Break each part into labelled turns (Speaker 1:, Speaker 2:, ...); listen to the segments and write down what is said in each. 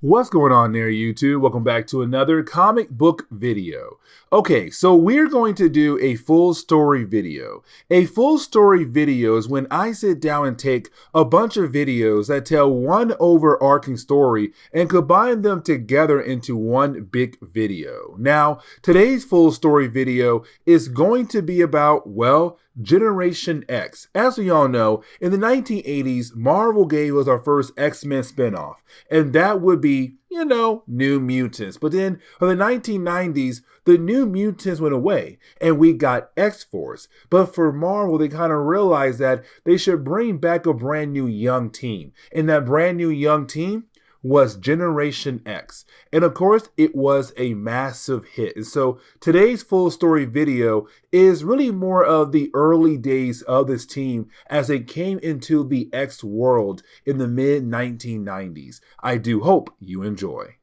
Speaker 1: What's going on there, YouTube? Welcome back to another comic book video. Okay, so we're going to do a full story video. A full story video is when I sit down and take a bunch of videos that tell one overarching story and combine them together into one big video. Now, today's full story video is going to be about, well, Generation X. As we all know, in the 1980s, Marvel gave us our first X-Men spinoff, and that would be, New Mutants. But then in the 1990s, the New Mutants went away, and we got X-Force. But for Marvel, they kind of realized that they should bring back a brand new young team, and that brand new young team was Generation X. And of course, it was a massive hit. And so today's full story video is really more of the early days of this team as they came into the X world in the mid 1990s. I do hope you enjoy.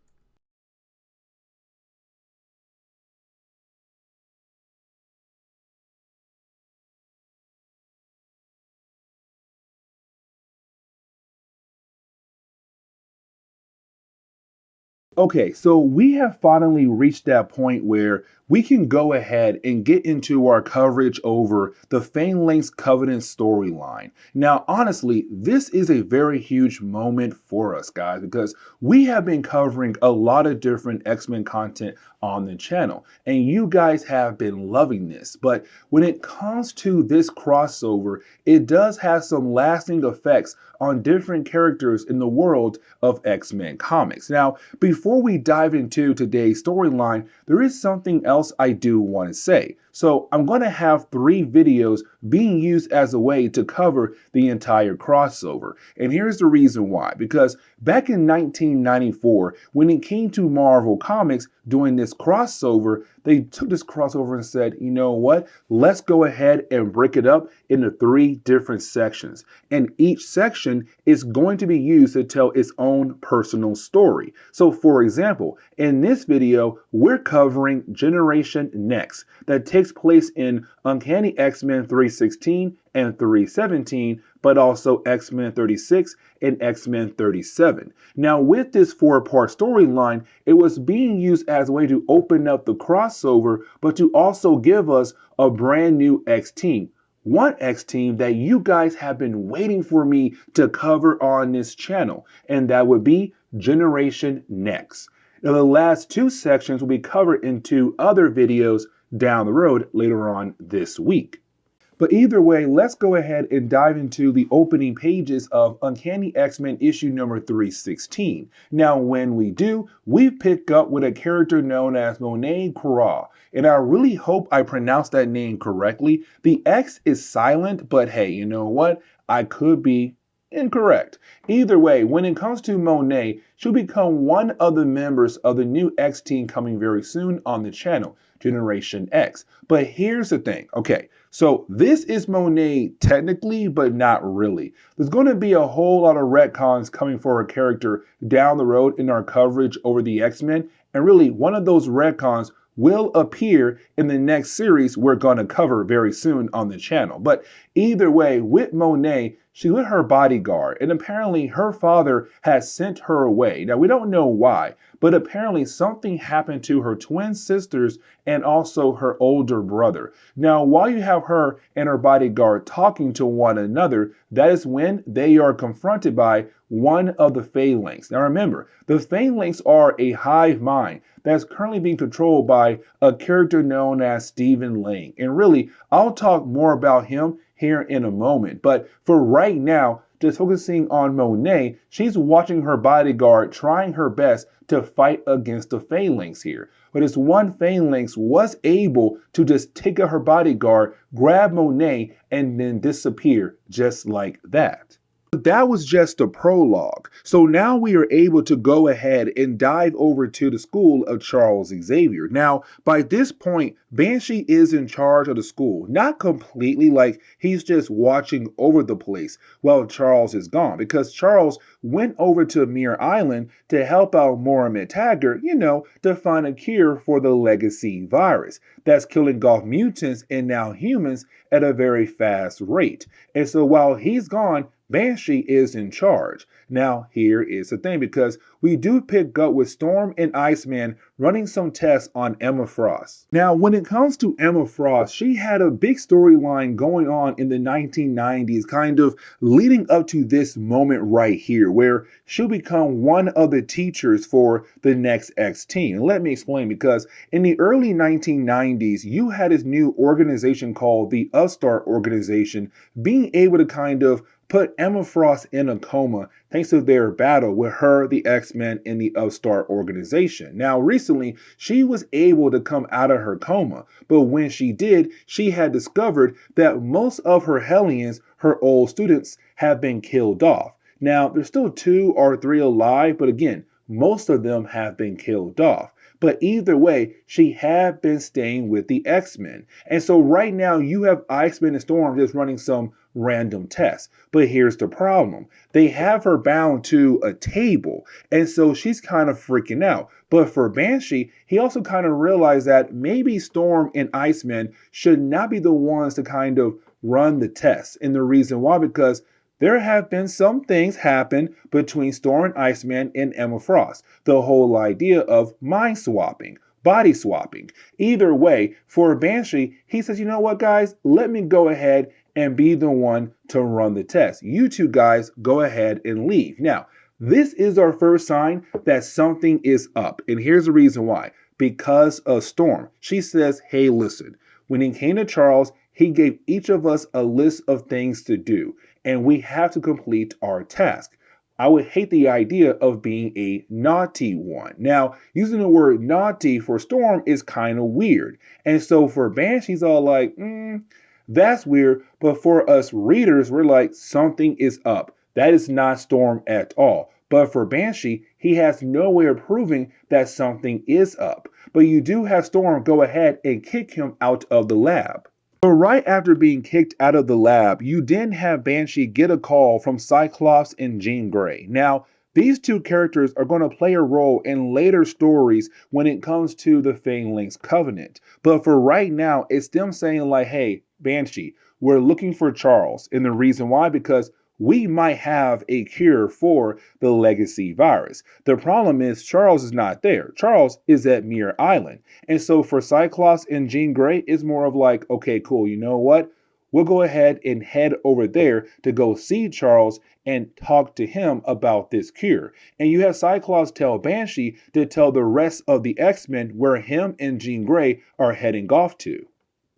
Speaker 1: Okay, so we have finally reached that point where we can go ahead and get into our coverage over the Phalanx Covenant storyline. Now, honestly, this is a very huge moment for us, guys, because we have been covering a lot of different X-Men content on the channel, and you guys have been loving this. But when it comes to this crossover, it does have some lasting effects on different characters in the world of X-Men comics. Now, before we dive into today's storyline, there is something else I do want to say. So I'm going to have 3 videos being used as a way to cover the entire crossover. And here's the reason why. Because back in 1994, when it came to Marvel Comics doing this crossover, they took this crossover and said, you know what? Let's go ahead and break it up into 3 different sections. And each section is going to be used to tell its own personal story. So for example, in this video, we're covering Generation Next that takes place in Uncanny X-Men 316 and 317, but also X-Men 36 and X-Men 37. Now, with this 4-part storyline, it was being used as a way to open up the crossover, but to also give us a brand new X team. One X team that you guys have been waiting for me to cover on this channel, and that would be Generation Next. Now, the last 2 sections will be covered in 2 other videos down the road later on this week. But either way, let's go ahead and dive into the opening pages of Uncanny X-Men issue number 316. Now, when we do, we pick up with a character known as Monet Cora. And I really hope I pronounced that name correctly. The X is silent, but hey, you know what? I could be incorrect. Either way, when it comes to Monet, she'll become one of the members of the new X team coming very soon on the channel, Generation X. But here's the thing. Okay, so this is Monet technically, but not really. There's going to be a whole lot of retcons coming for her character down the road in our coverage over the X-Men. And really, one of those retcons will appear in the next series we're going to cover very soon on the channel. But either way, with Monet, she's with her bodyguard, and apparently her father has sent her away. Now, we don't know why, but apparently something happened to her twin sisters and also her older brother. Now, while you have her and her bodyguard talking to one another, that is when they are confronted by one of the Phalanx. Now remember, the Phalanx are a hive mind that's currently being controlled by a character known as Stephen Lang. And really, I'll talk more about him here in a moment. But for right now, just focusing on Monet, she's watching her bodyguard trying her best to fight against the Phalanx here. But this one Phalanx was able to just take out her bodyguard, grab Monet, and then disappear just like that. That was just a prologue. So now we are able to go ahead and dive over to the school of Charles Xavier. Now, by this point, Banshee is in charge of the school. Not completely, like he's just watching over the place while Charles is gone. Because Charles went over to Muir Island to help out Moira Taggart, to find a cure for the legacy virus that's killing off mutants and now humans at a very fast rate. And so while he's gone, Banshee is in charge. Now, here is the thing, because we do pick up with Storm and Iceman running some tests on Emma Frost. Now, when it comes to Emma Frost, she had a big storyline going on in the 1990s, kind of leading up to this moment right here, where she'll become one of the teachers for the next X team. And let me explain, because in the early 1990s, you had this new organization called the Upstart organization being able to kind of put Emma Frost in a coma thanks to their battle with her, the X-Men, and the Upstart organization. Now, recently, she was able to come out of her coma, but when she did, she had discovered that most of her Hellions, her old students, have been killed off. Now, there's still 2 or 3 alive, but again, most of them have been killed off. But either way, she had been staying with the X-Men. And so right now you have Iceman and Storm just running some random tests. But here's the problem. They have her bound to a table. And so she's kind of freaking out. But for Banshee, he also kind of realized that maybe Storm and Iceman should not be the ones to kind of run the tests. And the reason why, because there have been some things happen between Storm and Iceman and Emma Frost. The whole idea of mind swapping, body swapping. Either way, for Banshee, he says, you know what, guys, let me go ahead and be the one to run the test. You two guys go ahead and leave. Now, this is our first sign that something is up. And here's the reason why. Because of Storm. She says, hey, listen, when it came to Charles, he gave each of us a list of things to do, and we have to complete our task. I would hate the idea of being a naughty one. Now, using the word naughty for Storm is kind of weird. And so for Banshee's all like, that's weird. But for us readers, we're like, something is up. That is not Storm at all. But for Banshee, he has no way of proving that something is up. But you do have Storm go ahead and kick him out of the lab. But right after being kicked out of the lab, you then have Banshee get a call from Cyclops and Jean Grey. Now, these two characters are going to play a role in later stories when it comes to the Phalanx Covenant. But for right now, it's them saying like, hey, Banshee, we're looking for Charles. And the reason why, because we might have a cure for the legacy virus. The problem is Charles is not there. Charles is at Muir Island. And so for Cyclops and Jean Grey, it's more of like, okay, cool, you know what? We'll go ahead and head over there to go see Charles and talk to him about this cure. And you have Cyclops tell Banshee to tell the rest of the X-Men where him and Jean Grey are heading off to.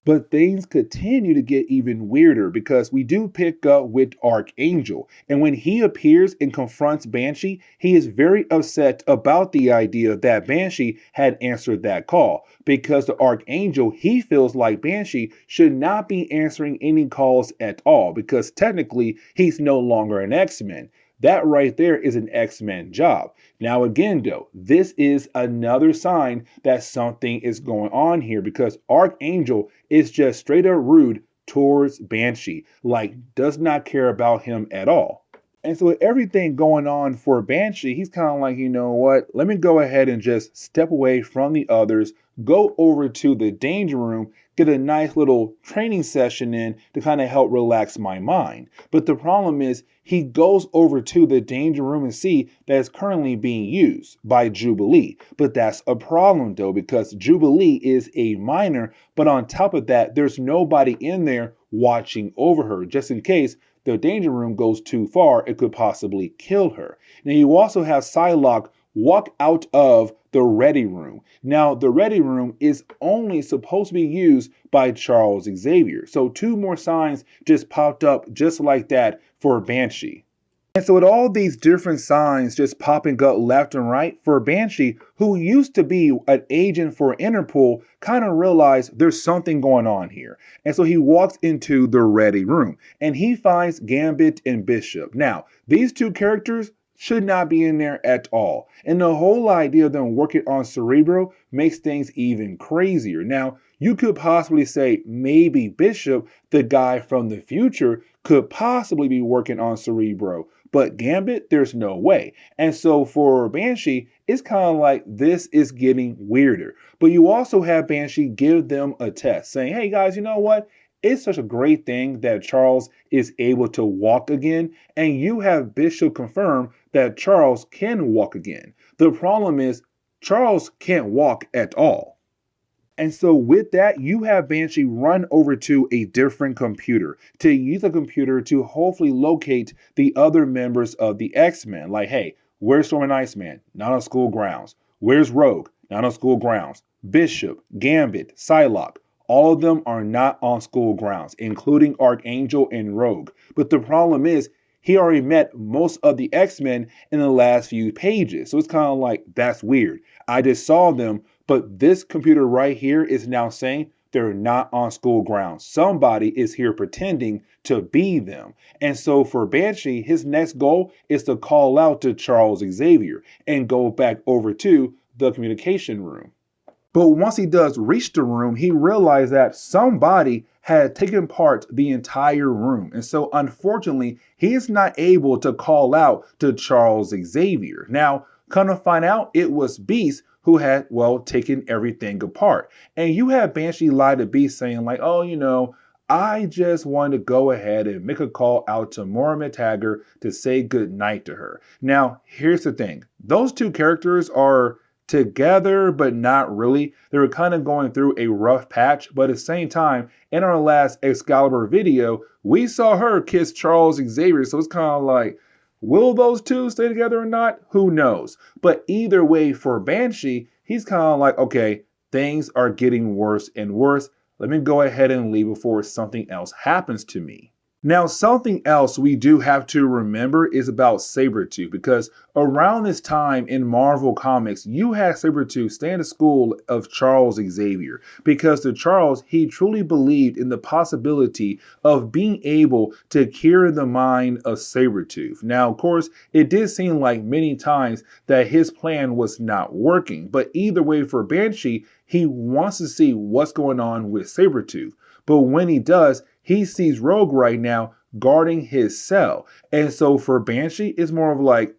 Speaker 1: But things continue to get even weirder, because we do pick up with Archangel. And when he appears and confronts Banshee, he is very upset about the idea that Banshee had answered that call. Because the Archangel, he feels like Banshee should not be answering any calls at all, because technically he's no longer an X-Men. That right there is an X-Men job. Now again though, this is another sign that something is going on here, because Archangel is just straight up rude towards Banshee, like does not care about him at all. And so with everything going on for Banshee, he's kind of like, you know what, let me go ahead and just step away from the others, go over to the Danger Room, get a nice little training session in to kind of help relax my mind. But the problem is he goes over to the Danger Room and see that it's currently being used by Jubilee. But that's a problem though, because Jubilee is a minor, but on top of that, there's nobody in there watching over her, just in case the Danger Room goes too far, it could possibly kill her. Now you also have Psylocke walk out of the Ready Room. Now the Ready Room is only supposed to be used by Charles Xavier. So 2 more signs just popped up just like that for Banshee. And so with all these different signs just popping up left and right, for Banshee, who used to be an agent for Interpol, kind of realized there's something going on here. And so he walks into the Ready Room and he finds Gambit and Bishop. Now, these 2 characters should not be in there at all. And the whole idea of them working on Cerebro makes things even crazier. Now, you could possibly say maybe Bishop, the guy from the future, could possibly be working on Cerebro. But Gambit, there's no way. And so for Banshee, it's kind of like this is getting weirder. But you also have Banshee give them a test saying, hey guys, you know what? it's such a great thing that Charles is able to walk again, and you have Bishop confirm that Charles can walk again. The problem is, Charles can't walk at all. And so, with that, you have Banshee run over to a different computer to use a computer to hopefully locate the other members of the X-Men. Like, hey, where's Storm and Iceman? Not on school grounds. Where's Rogue? Not on school grounds. Bishop, Gambit, Psylocke. All of them are not on school grounds, including Archangel and Rogue. But the problem is, he already met most of the X-Men in the last few pages. So it's kind of like, that's weird. I just saw them, but this computer right here is now saying they're not on school grounds. Somebody is here pretending to be them. And so for Banshee, his next goal is to call out to Charles Xavier and go back over to the communication room. But once he does reach the room, he realized that somebody had taken part the entire room. And so unfortunately, he is not able to call out to Charles Xavier. Now, come to find out, it was Beast who had, well, taken everything apart. And you have Banshee lie to Beast saying like, oh, I just wanted to go ahead and make a call out to Moira McTaggart to say good night to her. Now, here's the thing. Those two characters are together, but not really. They were kind of going through a rough patch, but at the same time, in our last Excalibur video, we saw her kiss Charles Xavier, so it's kind of like, will those two stay together or not? Who knows? But either way, for Banshee, he's kind of like, okay, things are getting worse and worse. Let me go ahead and leave before something else happens to me. Now, something else we do have to remember is about Sabretooth, because around this time in Marvel Comics, you had Sabretooth stay in the school of Charles Xavier, because to Charles, he truly believed in the possibility of being able to cure the mind of Sabretooth. Now, of course, it did seem like many times that his plan was not working, but either way for Banshee, he wants to see what's going on with Sabretooth. But when he does, he sees Rogue right now guarding his cell. And so for Banshee, it's more of like,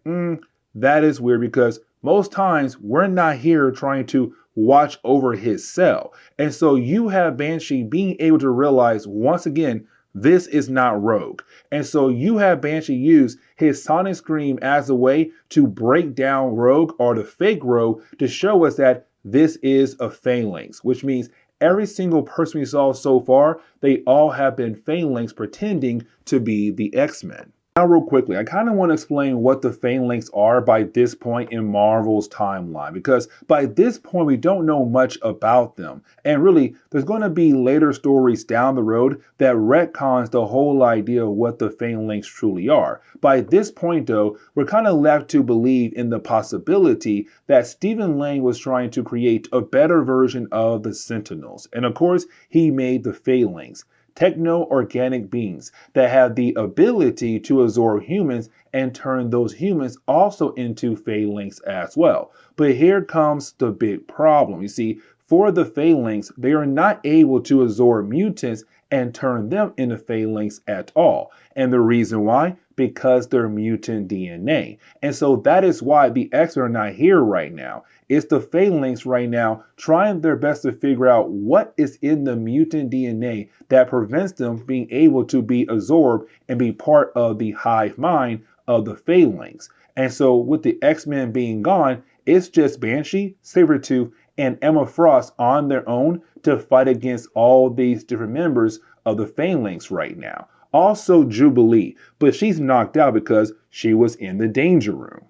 Speaker 1: that is weird, because most times we're not here trying to watch over his cell. And so you have Banshee being able to realize once again, this is not Rogue. And so you have Banshee use his sonic scream as a way to break down Rogue, or the fake Rogue, to show us that this is a phalanx, which means every single person we saw so far, they all have been phalanx pretending to be the X-Men. Now, real quickly, I kind of want to explain what the phalanx are by this point in Marvel's timeline, because by this point, we don't know much about them. And really, there's going to be later stories down the road that retcons the whole idea of what the phalanx truly are. By this point, though, we're kind of left to believe in the possibility that Stephen Lang was trying to create a better version of the Sentinels. And of course, he made the phalanx. Techno-organic beings that have the ability to absorb humans and turn those humans also into phalanx as well. But here comes the big problem. You see, for the phalanx, they are not able to absorb mutants and turn them into phalanx at all. And the reason why? Because they're mutant DNA. And so that is why the X-Men are not here right now. It's the phalanx right now trying their best to figure out what is in the mutant DNA that prevents them being able to be absorbed and be part of the hive mind of the phalanx. And so with the X-Men being gone, it's just Banshee, Sabretooth, and Emma Frost on their own to fight against all these different members of the phalanx right now. Also Jubilee, but she's knocked out because she was in the danger room.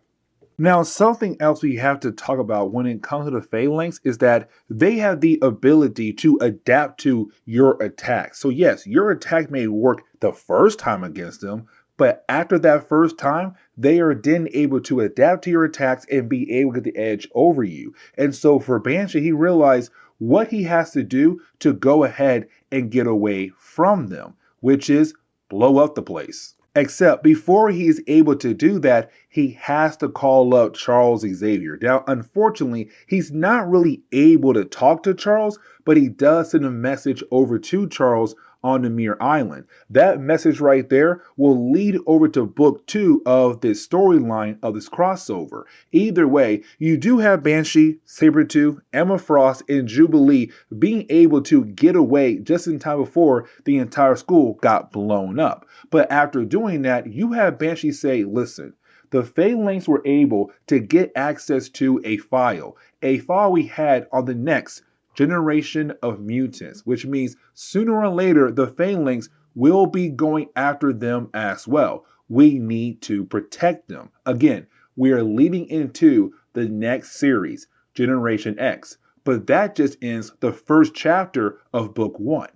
Speaker 1: Now, something else we have to talk about when it comes to the phalanx is that they have the ability to adapt to your attack. So yes, your attack may work the first time against them, but after that first time, they are then able to adapt to your attacks and be able to get the edge over you. And so for Banshee, he realized what he has to do to go ahead and get away from them, which is blow up the place. Except before he is able to do that, he has to call up Charles Xavier. Now, unfortunately, he's not really able to talk to Charles, but he does send a message over to Charles on Namir Island. That message right there will lead over to book 2 of this storyline of this crossover. Either way, you do have Banshee, Sabretooth, Emma Frost, and Jubilee being able to get away just in time before the entire school got blown up. But after doing that, you have Banshee say, listen, the Phalanx were able to get access to a file we had on the next generation of mutants, which means sooner or later the Phalanx will be going after them as well. We need to protect them. Again, we are leading into the next series, Generation X, but that just ends the first chapter of book 1.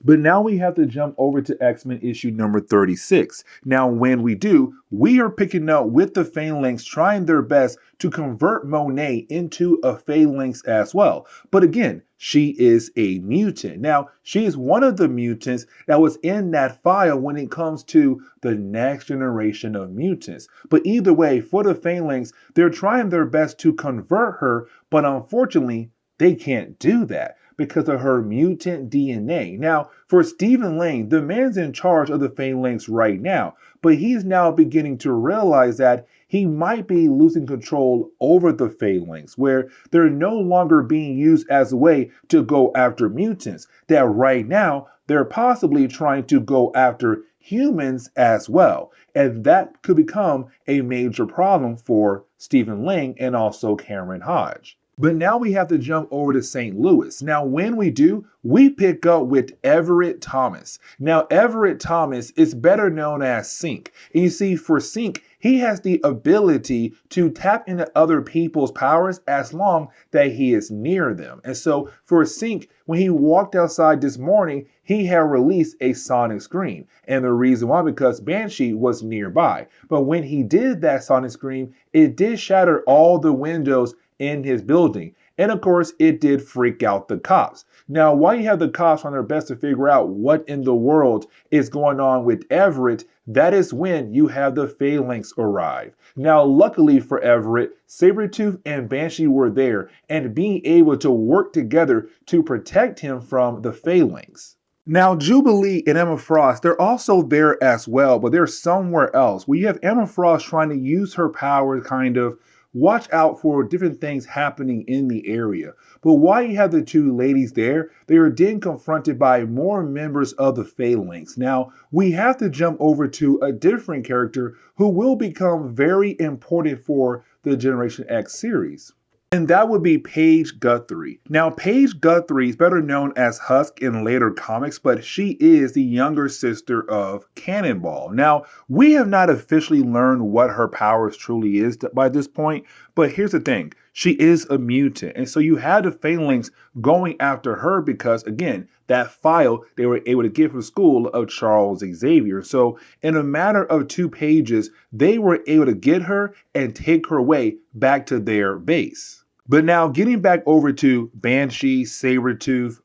Speaker 1: But now we have to jump over to X-Men issue number 36. Now, when we do, we are picking up with the Phalanx trying their best to convert Monet into a Phalanx as well. But again, she is a mutant. Now, she is one of the mutants that was in that file when it comes to the next generation of mutants. But either way, for the Phalanx, they're trying their best to convert her, but unfortunately, they can't do that because of her mutant DNA. Now, for Stephen Lang, the man's in charge of the Phalanx right now, but he's now beginning to realize that he might be losing control over the Phalanx, where they're no longer being used as a way to go after mutants, that right now they're possibly trying to go after humans as well. And that could become a major problem for Stephen Lang and also Cameron Hodge. But now we have to jump over to St. Louis. Now, when we do, we pick up with Everett Thomas. Now, Everett Thomas is better known as Sync. And you see, for Sync, he has the ability to tap into other people's powers as long that he is near them. And so for Sync, when he walked outside this morning, he had released a sonic scream. And the reason why, because Banshee was nearby. But when he did that sonic scream, it did shatter all the windows in his building. And of course, it did freak out the cops. Now, while you have the cops on their best to figure out what in the world is going on with Everett, that is when you have the Phalanx arrive. Now, luckily for Everett, Sabretooth and Banshee were there and being able to work together to protect him from the Phalanx. Now, Jubilee and Emma Frost, they're also there as well, but they're somewhere else. We have Emma Frost trying to use her power kind of watch out for different things happening in the area. But while you have the two ladies there, they are then confronted by more members of the Phalanx. Now, we have to jump over to a different character who will become very important for the Generation X series. And that would be Paige Guthrie. Now, Paige Guthrie is better known as Husk in later comics, but she is the younger sister of Cannonball. Now, we have not officially learned what her powers truly is by this point, but here's the thing. She is a mutant, and so you had the Phalanx going after her because, again, that file they were able to get from school of Charles Xavier. So in a matter of 2 pages, they were able to get her and take her away back to their base. But now getting back over to Banshee, Sabretooth,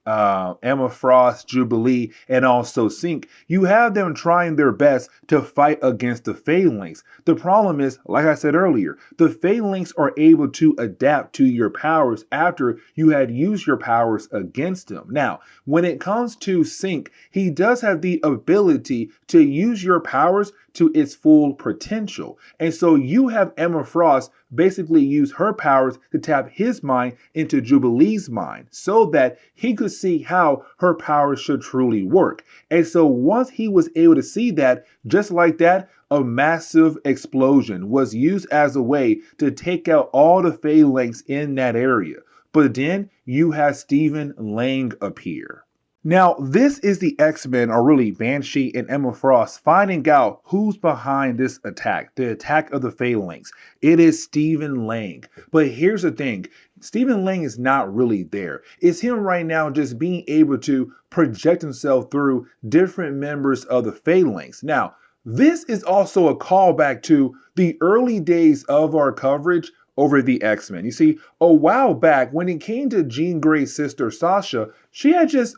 Speaker 1: Emma Frost, Jubilee, and also Sync, you have them trying their best to fight against the Phalanx. The problem is, like I said earlier, the Phalanx are able to adapt to your powers after you had used your powers against them. Now, when it comes to Sync, he does have the ability to use your powers to its full potential. And so you have Emma Frost basically use her powers to tap his mind into Jubilee's mind so that he could see how her powers should truly work. And so once he was able to see that, just like that, a massive explosion was used as a way to take out all the Phalanx in that area. But then you have Stephen Lang appear. Now, this is the X-Men, or really Banshee and Emma Frost, finding out who's behind this attack, the attack of the Phalanx. It is Stephen Lang. But here's the thing, Stephen Lang is not really there. It's him right now just being able to project himself through different members of the Phalanx. Now, this is also a callback to the early days of our coverage over the X-Men. You see, a while back when it came to Jean Grey's sister Sarah, she had just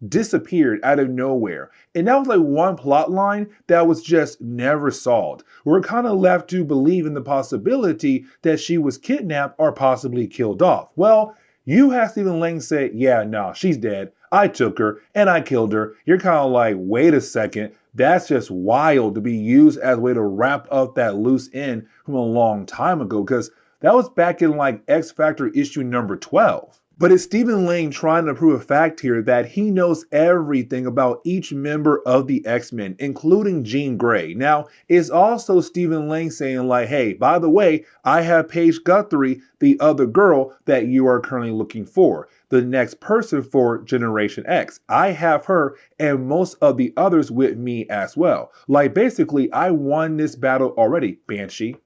Speaker 1: disappeared out of nowhere. And that was like one plot line that was just never solved. We're kind of left to believe in the possibility that she was kidnapped or possibly killed off. Well, you have Stephen Lang say, yeah, no, she's dead. I took her and I killed her. You're kind of like, wait a second. That's just wild to be used as a way to wrap up that loose end from a long time ago, because that was back in like X Factor issue number 12. But it's Stephen Lang trying to prove a fact here that he knows everything about each member of the X-Men, including Jean Grey. Now, it's also Stephen Lang saying like, hey, by the way, I have Paige Guthrie, the other girl that you are currently looking for, the next person for Generation X. I have her and most of the others with me as well. Like basically, I won this battle already, Banshee.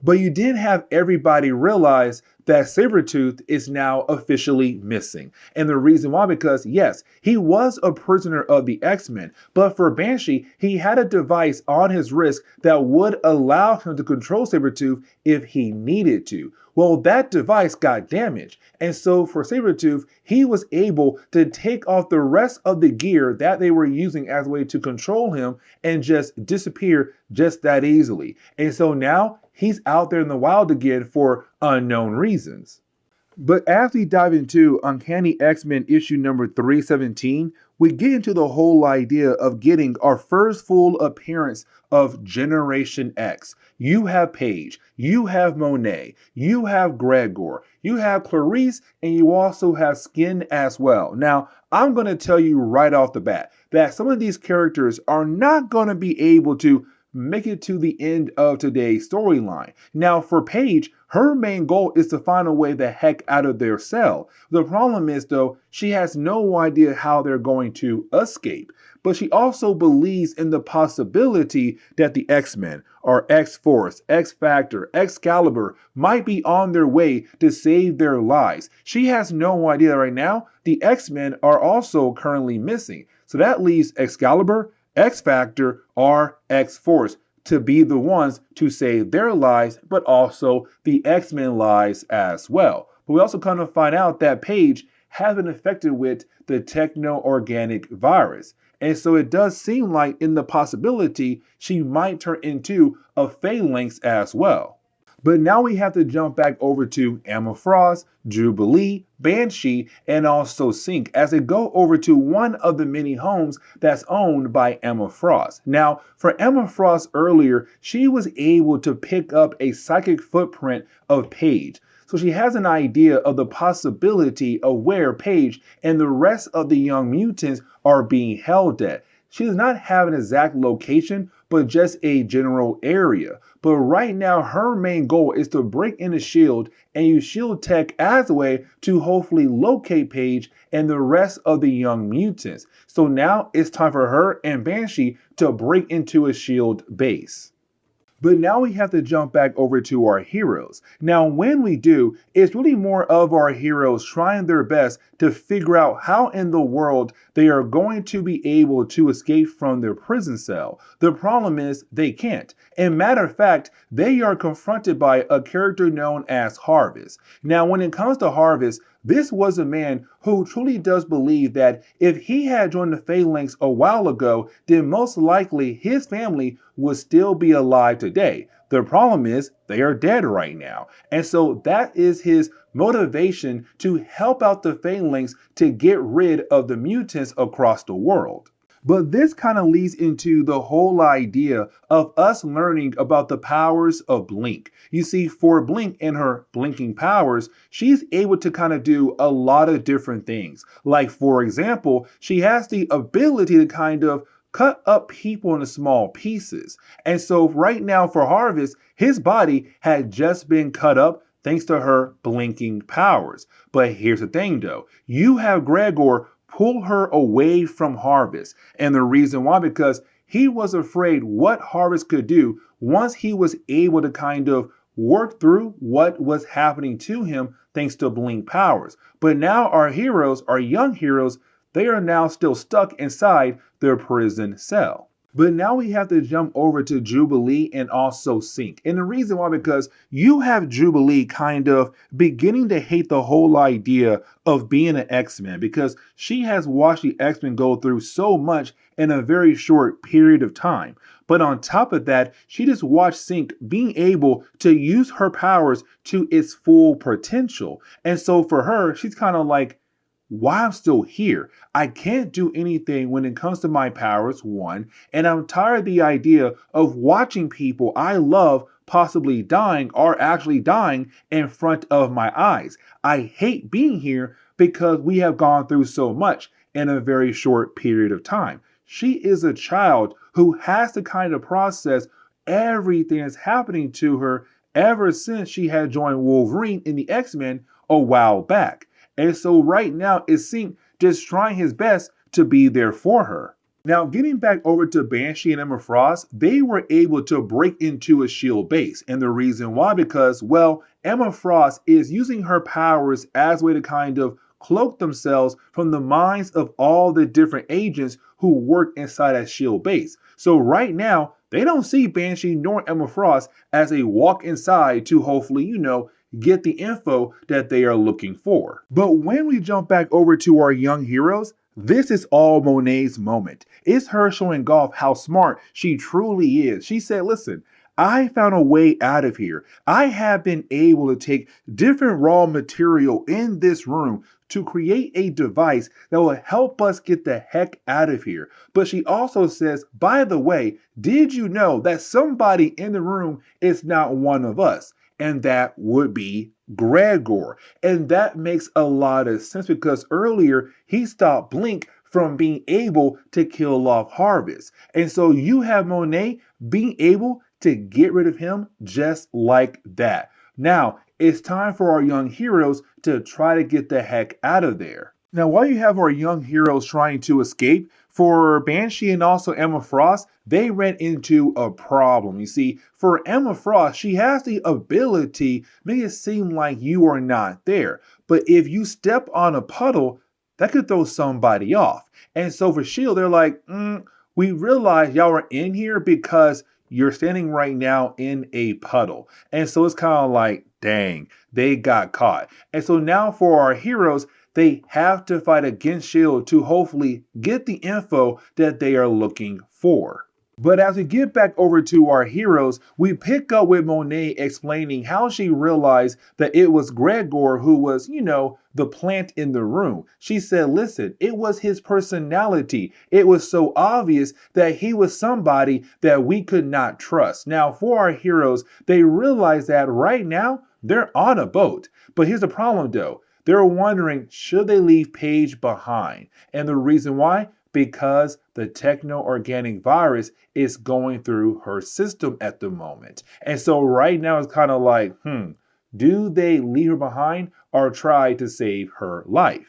Speaker 1: But you did have everybody realize that Sabretooth is now officially missing. And the reason why, because yes, he was a prisoner of the X-Men, but for Banshee, he had a device on his wrist that would allow him to control Sabretooth if he needed to. Well, that device got damaged. And so for Sabretooth, he was able to take off the rest of the gear that they were using as a way to control him and just disappear just that easily. And so now he's out there in the wild again for unknown reasons. But as we dive into Uncanny X-Men issue number 317, we get into the whole idea of getting our first full appearance of Generation X. You have Paige, you have Monet, you have Gregor, you have Clarice, and you also have Skin as well. Now, I'm going to tell you right off the bat that some of these characters are not going to be able to make it to the end of today's storyline. Now, for Paige, her main goal is to find a way the heck out of their cell. The problem is, though, she has no idea how they're going to escape. But she also believes in the possibility that the X-Men, or X-Force, X-Factor, Excalibur, might be on their way to save their lives. She has no idea right now the X-Men are also currently missing. So that leaves Excalibur, X-Factor, or X-Force to be the ones to save their lives, but also the X-Men lives as well. But we also kind of find out that Paige has been infected with the techno-organic virus. And so it does seem like in the possibility she might turn into a Phalanx as well. But now we have to jump back over to Emma Frost, Jubilee, Banshee, and also Synch as they go over to one of the many homes that's owned by Emma Frost. Now, for Emma Frost earlier, she was able to pick up a psychic footprint of Paige. So she has an idea of the possibility of where Paige and the rest of the young mutants are being held at. She does not have an exact location, but just a general area. But right now, her main goal is to break into S.H.I.E.L.D. and use S.H.I.E.L.D. tech as a way to hopefully locate Paige and the rest of the young mutants. So now it's time for her and Banshee to break into a S.H.I.E.L.D. base. But now we have to jump back over to our heroes. Now, when we do, it's really more of our heroes trying their best to figure out how in the world they are going to be able to escape from their prison cell. The problem is they can't. And matter of fact, they are confronted by a character known as Harvest. Now, when it comes to Harvest, this was a man who truly does believe that if he had joined the Phalanx a while ago, then most likely his family would still be alive today. The problem is they are dead right now. And so that is his motivation to help out the Phalanx to get rid of the mutants across the world. But this kind of leads into the whole idea of us learning about the powers of Blink. You see, for Blink and her blinking powers, she's able to kind of do a lot of different things. Like, for example, she has the ability to kind of cut up people into small pieces. And so right now for Harvest, his body had just been cut up thanks to her blinking powers. But here's the thing though, you have Gregor pull her away from Harvest. And the reason why, because he was afraid what Harvest could do once he was able to kind of work through what was happening to him thanks to Blink powers. But now our heroes, our young heroes, they are now still stuck inside their prison cell. But now we have to jump over to Jubilee and also Synch. And the reason why, because you have Jubilee kind of beginning to hate the whole idea of being an X-Men, because she has watched the X-Men go through so much in a very short period of time. But on top of that, she just watched Synch being able to use her powers to its full potential. And so for her, she's kind of like, why I'm still here. I can't do anything when it comes to my powers, one, and I'm tired of the idea of watching people I love possibly dying or actually dying in front of my eyes. I hate being here because we have gone through so much in a very short period of time. She is a child who has to kind of process everything that's happening to her ever since she had joined Wolverine in the X-Men a while back. And so right now, it seemed just trying his best to be there for her. Now, getting back over to Banshee and Emma Frost, they were able to break into a shield base. And the reason why, because, well, Emma Frost is using her powers as a way to kind of cloak themselves from the minds of all the different agents who work inside that shield base. So right now, they don't see Banshee nor Emma Frost as a walk inside to hopefully, get the info that they are looking for. But when we jump back over to our young heroes, this is all Monet's moment. It's her showing off how smart she truly is. She said, listen, I found a way out of here. I have been able to take different raw material in this room to create a device that will help us get the heck out of here. But she also says, by the way, did you know that somebody in the room is not one of us? And that would be Gregor. And that makes a lot of sense because earlier he stopped Blink from being able to kill off Harvest. And so you have Monet being able to get rid of him just like that. Now, it's time for our young heroes to try to get the heck out of there. Now, while you have our young heroes trying to escape, for Banshee and also Emma Frost, they ran into a problem. You see, for Emma Frost, she has the ability to make it seem like you are not there. But if you step on a puddle, that could throw somebody off. And so for S.H.I.E.L.D., they're like, we realize y'all are in here because you're standing right now in a puddle. And so it's kind of like, dang, they got caught. And so now for our heroes, they have to fight against S.H.I.E.L.D. to hopefully get the info that they are looking for. But as we get back over to our heroes, we pick up with Monet explaining how she realized that it was Gregor who was, the plant in the room. She said, listen, it was his personality. It was so obvious that he was somebody that we could not trust. Now, for our heroes, they realize that right now they're on a boat. But here's the problem though. They're wondering, should they leave Paige behind? And the reason why? Because the techno-organic virus is going through her system at the moment. And so right now it's kind of like, do they leave her behind or try to save her life?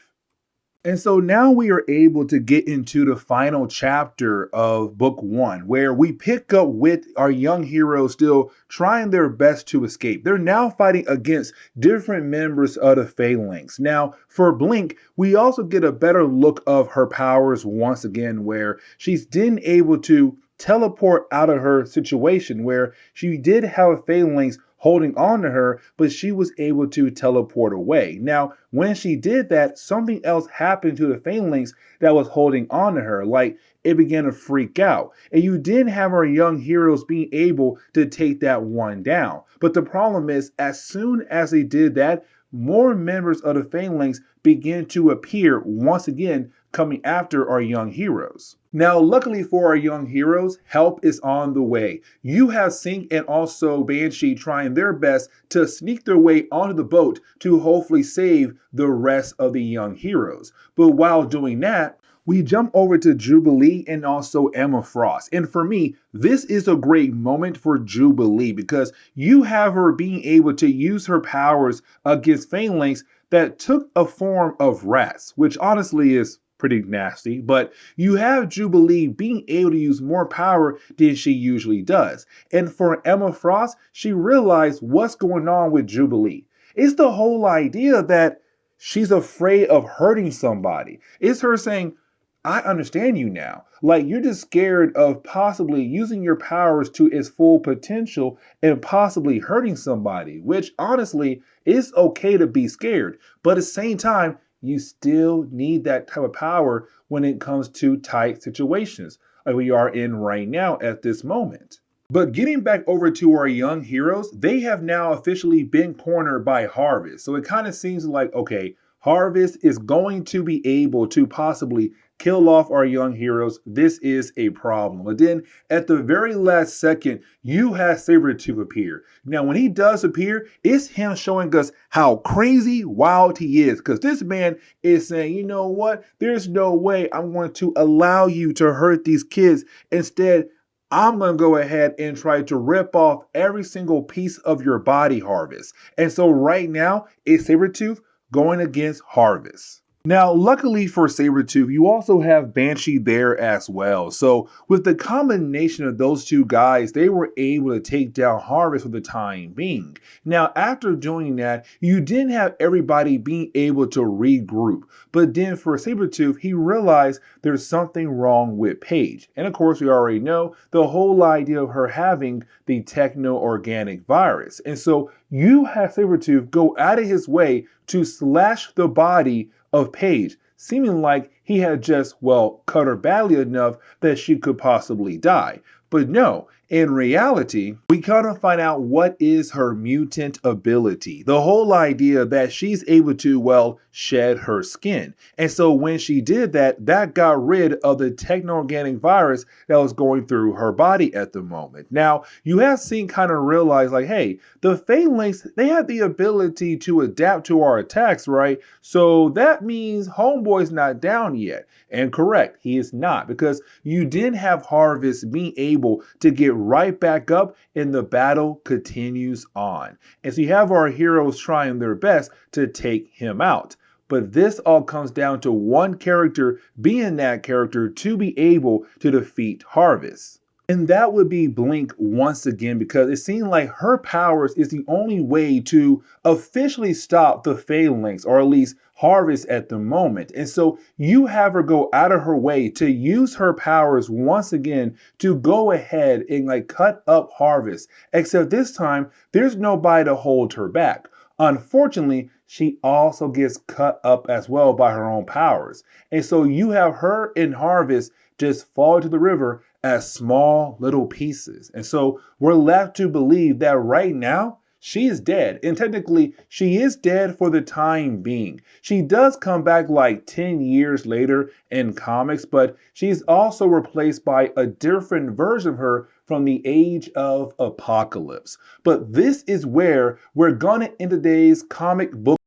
Speaker 1: And so now we are able to get into the final chapter of book one, where we pick up with our young heroes still trying their best to escape. They're now fighting against different members of the Phalanx. Now, for Blink, we also get a better look of her powers once again, where she's then able to teleport out of her situation, where she did have a Phalanx holding on to her, but she was able to teleport away. Now, when she did that, something else happened to the Phalanx that was holding on to her. Like, it began to freak out. And you did have our young heroes being able to take that one down. But the problem is, as soon as they did that, more members of the Phalanx began to appear once again, coming after our young heroes. Now, luckily for our young heroes, help is on the way. You have Sync and also Banshee trying their best to sneak their way onto the boat to hopefully save the rest of the young heroes. But while doing that, we jump over to Jubilee and also Emma Frost. And for me, this is a great moment for Jubilee because you have her being able to use her powers against Phalanx that took a form of rats, which honestly is pretty nasty, but you have Jubilee being able to use more power than she usually does. And for Emma Frost, she realized what's going on with Jubilee. It's the whole idea that she's afraid of hurting somebody. It's her saying, I understand you now. Like, you're just scared of possibly using your powers to its full potential and possibly hurting somebody, which honestly is okay to be scared. But at the same time, you still need that type of power when it comes to tight situations like we are in right now at this moment. But getting back over to our young heroes, they have now officially been cornered by Harvest. So it kind of seems like, okay, Harvest is going to be able to possibly kill off our young heroes. This is a problem. But then at the very last second, you have Sabretooth appear. Now, when he does appear, it's him showing us how crazy wild he is. Because this man is saying, you know what? There's no way I'm going to allow you to hurt these kids. Instead, I'm going to go ahead and try to rip off every single piece of your body, Harvest. And so right now, it's Sabretooth going against Harvest. Now, luckily for Sabretooth, you also have Banshee there as well. So with the combination of those two guys, they were able to take down Harvest for the time being. Now, after doing that, you didn't have everybody being able to regroup. But then for Sabretooth, he realized there's something wrong with Paige. And of course, we already know the whole idea of her having the techno-organic virus. And so you have Sabretooth go out of his way to slash the body of Paige, seeming like he had just, well, cut her badly enough that she could possibly die. But no, in reality, we kind of find out what is her mutant ability. The whole idea that she's able to, well, shed her skin. And so when she did that, that got rid of the techno-organic virus that was going through her body at the moment. Now, you have seen kind of realize like, hey, the Phalanx, they have the ability to adapt to our attacks, right? So that means Homeboy's not down yet. And correct, he is not, because you didn't have Harvest being able to get right back up and the battle continues on. And so you have our heroes trying their best to take him out. But this all comes down to one character being that character to be able to defeat Harvest. And that would be Blink once again, because it seemed like her powers is the only way to officially stop the Phalanx, or at least Harvest at the moment. And so you have her go out of her way to use her powers once again to go ahead and like cut up Harvest. Except this time, there's nobody to hold her back. Unfortunately, she also gets cut up as well by her own powers. And so you have her and Harvest just fall to the river as small little pieces. And so we're left to believe that right now, she is dead. And technically, she is dead for the time being. She does come back like 10 years later in comics, but she's also replaced by a different version of her from the Age of Apocalypse. But this is where we're gonna end today's comic book.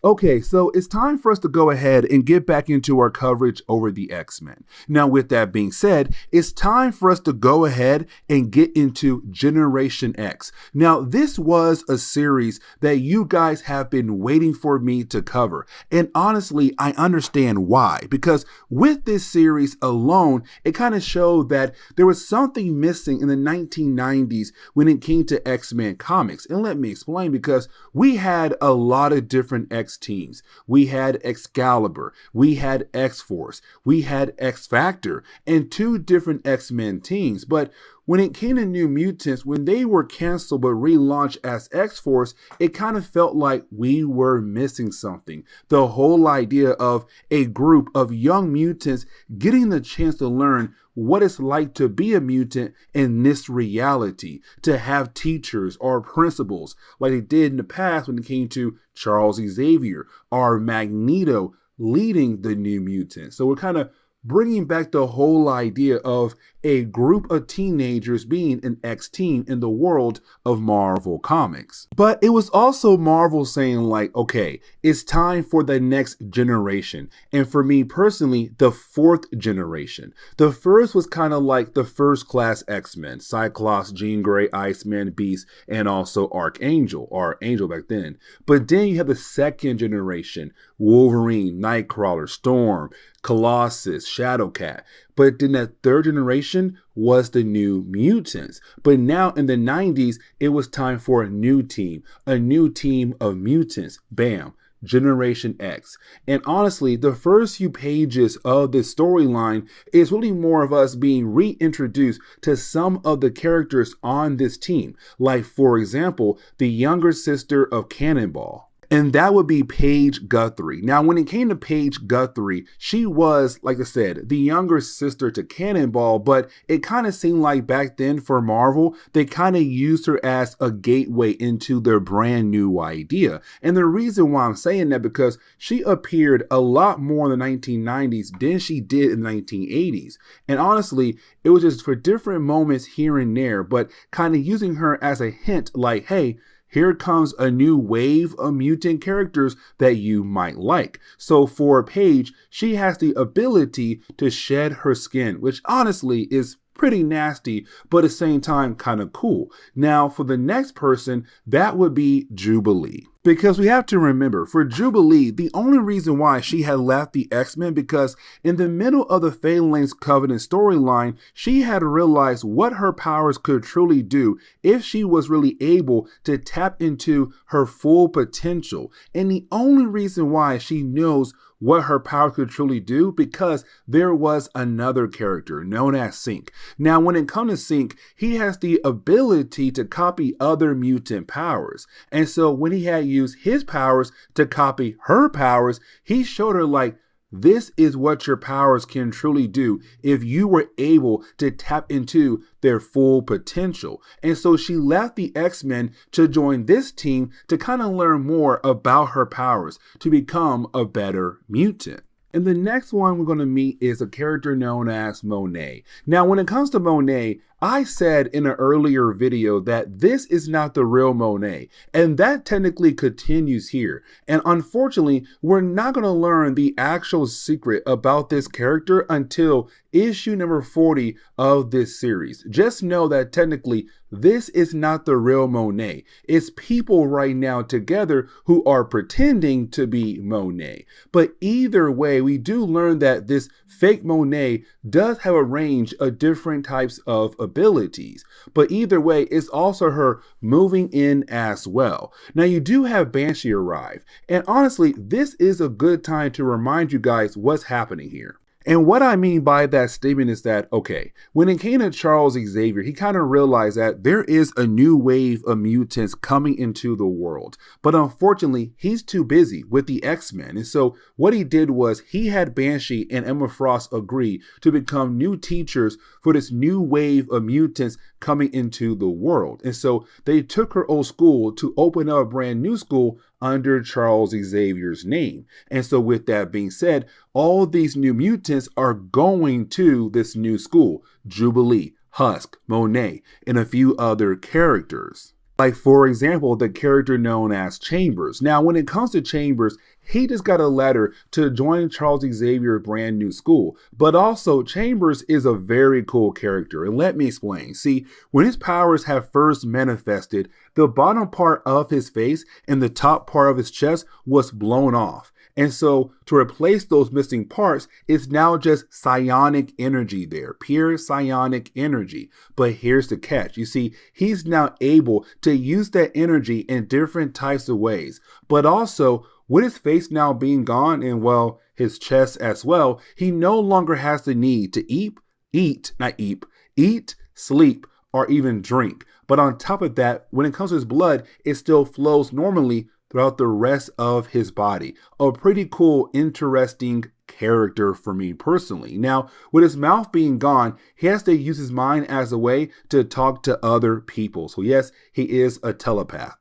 Speaker 1: Okay, so it's time for us to go ahead and get back into our coverage over the X-Men. Now, with that being said, it's time for us to go ahead and get into Generation X. Now, this was a series that you guys have been waiting for me to cover. And honestly, I understand why. Because with this series alone, it kind of showed that there was something missing in the 1990s when it came to X-Men comics. And let me explain, because we had a lot of different X teams. We had Excalibur, we had X-Force, we had X-Factor, and two different X-Men teams. But when it came to New Mutants, when they were canceled but relaunched as X-Force, it kind of felt like we were missing something. The whole idea of a group of young mutants getting the chance to learn what it's like to be a mutant in this reality, to have teachers or principals like they did in the past when it came to Charles Xavier or Magneto leading the New Mutants. So we're kind of bringing back the whole idea of a group of teenagers being an X-team in the world of Marvel Comics. But it was also Marvel saying like, okay, it's time for the next generation. And for me personally, the fourth generation. The first was kind of like the first class X-Men, Cyclops, Jean Grey, Iceman, Beast, and also Archangel, or Angel back then. But then you have the second generation, Wolverine, Nightcrawler, Storm, Colossus, Shadowcat. But then that third generation was the New Mutants. But now in the 90s, it was time for a new team of mutants. Bam. Generation X. And honestly, the first few pages of this storyline is really more of us being reintroduced to some of the characters on this team. Like, for example, the younger sister of Cannonball. And that would be Paige Guthrie. Now, when it came to Paige Guthrie, she was, like I said, the younger sister to Cannonball, but it kind of seemed like back then for Marvel, they kind of used her as a gateway into their brand new idea. And the reason why I'm saying that, because she appeared a lot more in the 1990s than she did in the 1980s. And honestly, it was just for different moments here and there, but kind of using her as a hint like, hey, here comes a new wave of mutant characters that you might like. So for Paige, she has the ability to shed her skin, which honestly is pretty nasty, but at the same time kind of cool. Now for the next person, that would be Jubilee. Because we have to remember, for Jubilee, the only reason why she had left the X-Men, because in the middle of the Phalanx Covenant storyline, she had realized what her powers could truly do if she was really able to tap into her full potential. And the only reason why she knows what her power could truly do, because there was another character known as Synch. Now, when it comes to Synch, he has the ability to copy other mutant powers. And so when he had used his powers to copy her powers, he showed her like, this is what your powers can truly do if you were able to tap into their full potential. And so she left the X-Men to join this team to kind of learn more about her powers to become a better mutant. And the next one we're going to meet is a character known as Monet. Now, when it comes to Monet, I said in an earlier video that this is not the real Monet, and that technically continues here. And unfortunately, we're not going to learn the actual secret about this character until issue number 40 of this series. Just know that technically this is not the real Monet. It's people right now together who are pretending to be Monet. But either way, we do learn that this fake Monet does have a range of different types of abilities. But either way, it's also her moving in as well. Now you do have Banshee arrive. And honestly, this is a good time to remind you guys what's happening here. And what I mean by that statement is that, okay, when it came to Charles Xavier, he kind of realized that there is a new wave of mutants coming into the world. But unfortunately, he's too busy with the X-Men. And so what he did was he had Banshee and Emma Frost agree to become new teachers for this new wave of mutants coming into the world. And so they took her old school to open up a brand new school under Charles Xavier's name. And so with that being said, all these new mutants are going to this new school: Jubilee, Husk, Monet, and a few other characters. Like, for example, the character known as Chambers. Now, when it comes to Chambers, he just got a letter to join Charles Xavier's brand new school. But also, Chambers is a very cool character, and let me explain. See, when his powers have first manifested, the bottom part of his face and the top part of his chest was blown off. And so to replace those missing parts, it's now just psionic energy there, pure psionic energy. But here's the catch. You see, he's now able to use that energy in different types of ways. But also, with his face now being gone and, well, his chest as well, he no longer has the need to eat, sleep, or even drink. But on top of that, when it comes to his blood, it still flows normally throughout the rest of his body. A pretty cool, interesting character for me personally. Now, with his mouth being gone, he has to use his mind as a way to talk to other people. So yes, he is a telepath.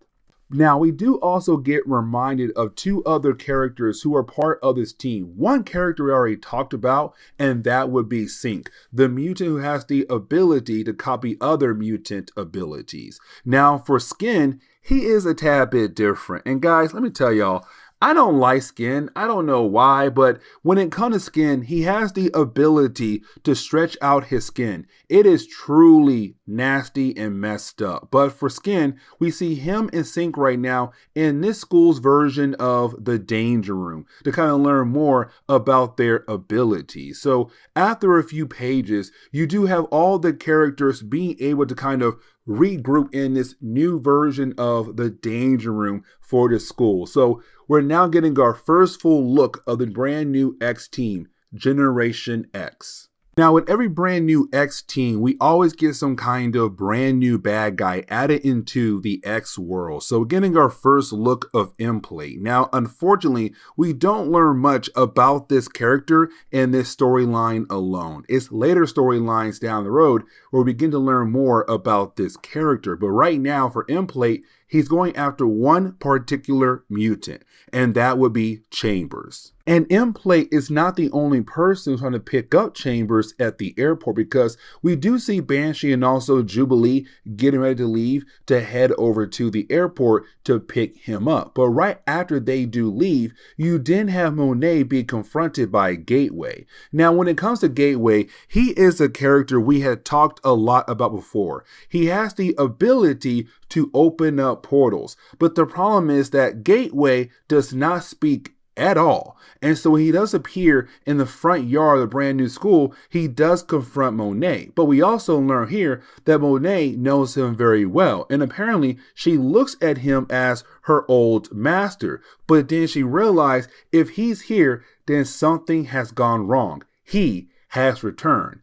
Speaker 1: Now, we do also get reminded of two other characters who are part of this team. One character we already talked about, and that would be Synch, the mutant who has the ability to copy other mutant abilities. Now, for Skin, he is a tad bit different. And guys, let me tell y'all, I don't like Skin. I don't know why, but when it comes to Skin, he has the ability to stretch out his skin. It is truly nasty and messed up. But for Skin, we see him and Synch right now in this school's version of the Danger Room to kind of learn more about their abilities. So after a few pages, you do have all the characters being able to kind of regroup in this new version of the Danger Room for the school. So we're now getting our first full look of the brand new X team, Generation X. Now, with every brand new X team, we always get some kind of brand new bad guy added into the X world. So getting our first look of Implate. Now, unfortunately, we don't learn much about this character in this storyline alone. It's later storylines down the road where we begin to learn more about this character. But right now, for Implate, he's going after one particular mutant, and that would be Chambers. And Implate is not the only person trying to pick up Chambers at the airport, because we do see Banshee and also Jubilee getting ready to leave to head over to the airport to pick him up. But right after they do leave, you then have Monet be confronted by Gateway. Now, when it comes to Gateway, he is a character we had talked a lot about before. He has the ability to open up portals, but the problem is that Gateway does not speak at all. And so when he does appear in the front yard of the brand new school, he does confront Monet. But we also learn here that Monet knows him very well. And apparently she looks at him as her old master. But then she realized if he's here, then something has gone wrong. He has returned.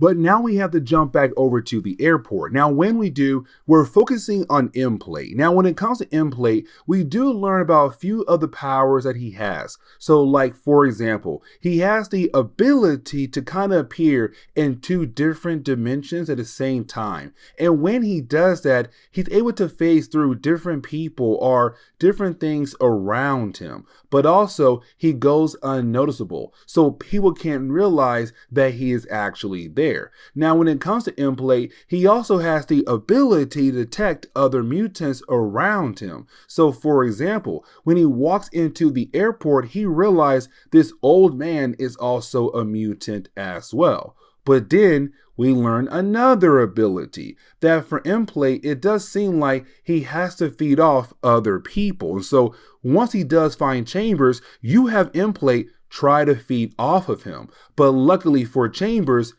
Speaker 1: But now we have to jump back over to the airport. Now, when we do, we're focusing on Implate. Now, when it comes to Implate, we do learn about a few of the powers that he has. So, like, for example, he has the ability to kind of appear in two different dimensions at the same time. And when he does that, he's able to phase through different people or different things around him. But also, he goes unnoticeable, so people can't realize that he is actually there. Now, when it comes to Implate, he also has the ability to detect other mutants around him. So, for example, when he walks into the airport, he realized this old man is also a mutant as well. But then we learn another ability that for Implate, it does seem like he has to feed off other people. And so once he does find Chambers, you have Implate try to feed off of him. But luckily for Chambers,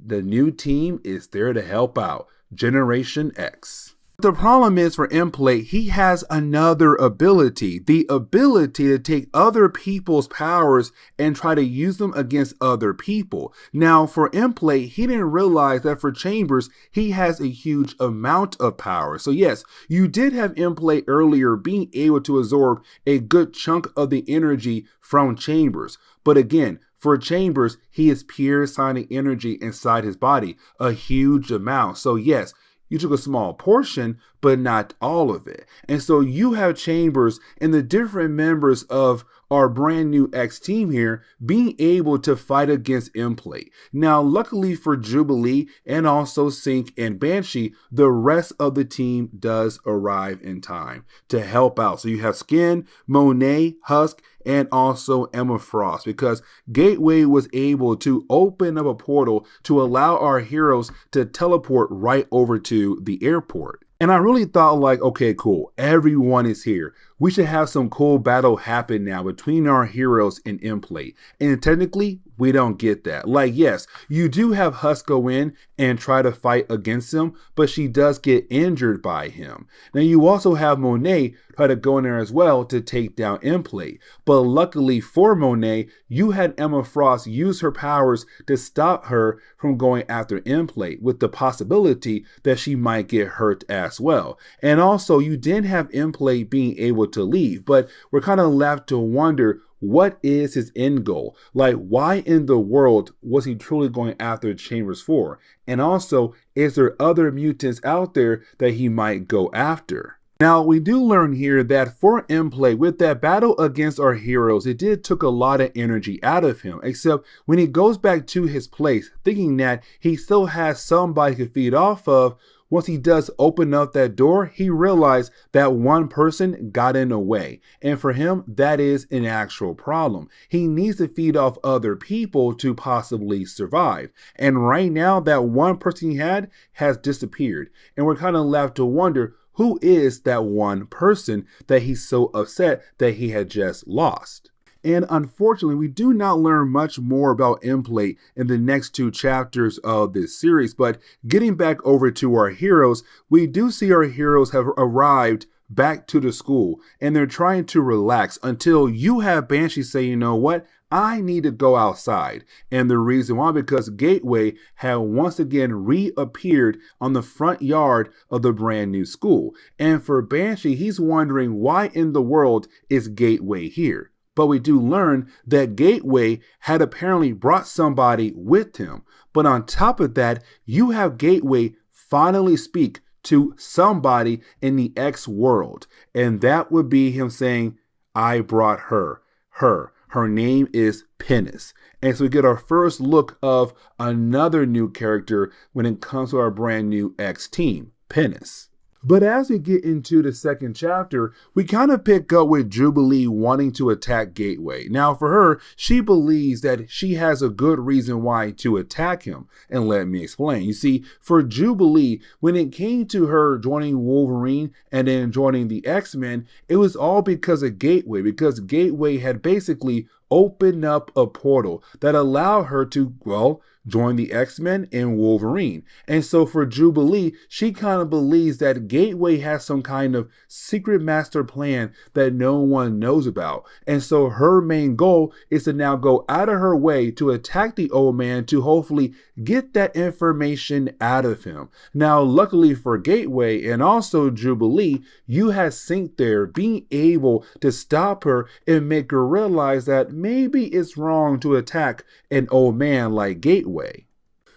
Speaker 1: the new team is there to help out, Generation X. The problem is for Implate, he has another ability, the ability to take other people's powers and try to use them against other people. Now, for Implate, he didn't realize that for Chambers, he has a huge amount of power. So yes, you did have Implate earlier being able to absorb a good chunk of the energy from Chambers. But again, for Chambers, he is pure psionic energy inside his body, a huge amount. So yes, you took a small portion, but not all of it. And so you have Chambers and the different members of our brand new X team here being able to fight against Implate. Now, luckily for Jubilee and also Sync and Banshee, the rest of the team does arrive in time to help out. So you have Skin, Monet, Husk, and also Emma Frost, because Gateway was able to open up a portal to allow our heroes to teleport right over to the airport. And I really thought like, okay, cool, everyone is here. We should have some cool battle happen now between our heroes and Implate. And technically, we don't get that. Like, yes, you do have Husk go in and try to fight against him, but she does get injured by him. Now, you also have Monet try to go in there as well to take down Implate. But luckily for Monet, you had Emma Frost use her powers to stop her from going after Implate, with the possibility that she might get hurt as well. And also, you did have Implate being able to leave, but we're kind of left to wonder, what is his end goal? Like, why in the world was he truly going after Chambers for? And also, is there other mutants out there that he might go after? Now, we do learn here that for Implate, with that battle against our heroes, it did took a lot of energy out of him, except when he goes back to his place, thinking that he still has somebody to feed off of. Once he does open up that door, he realized that one person got in the way. And for him, that is an actual problem. He needs to feed off other people to possibly survive. And right now, that one person he had has disappeared. And we're kind of left to wonder, who is that one person that he's so upset that he had just lost? And unfortunately, we do not learn much more about Implate in the next two chapters of this series. But getting back over to our heroes, we do see our heroes have arrived back to the school, and they're trying to relax until you have Banshee say, you know what? I need to go outside. And the reason why, because Gateway had once again reappeared on the front yard of the brand new school. And for Banshee, he's wondering why in the world is Gateway here. But we do learn that Gateway had apparently brought somebody with him. But on top of that, you have Gateway finally speak to somebody in the X world. And that would be him saying, I brought her. Her name is Pennis. And so we get our first look of another new character when it comes to our brand new X team, Pennis. But as we get into the second chapter, we kind of pick up with Jubilee wanting to attack Gateway. Now for her, she believes that she has a good reason why to attack him. And let me explain. You see, for Jubilee, when it came to her joining Wolverine and then joining the X-Men, it was all because of Gateway, because Gateway had basically opened up a portal that allowed her to, well, join the X-Men and Wolverine. And so for Jubilee, she kind of believes that Gateway has some kind of secret master plan that no one knows about. And so her main goal is to now go out of her way to attack the old man to hopefully get that information out of him. Now, luckily for Gateway and also Jubilee, you had Sync there being able to stop her and make her realize that maybe it's wrong to attack an old man like Gateway.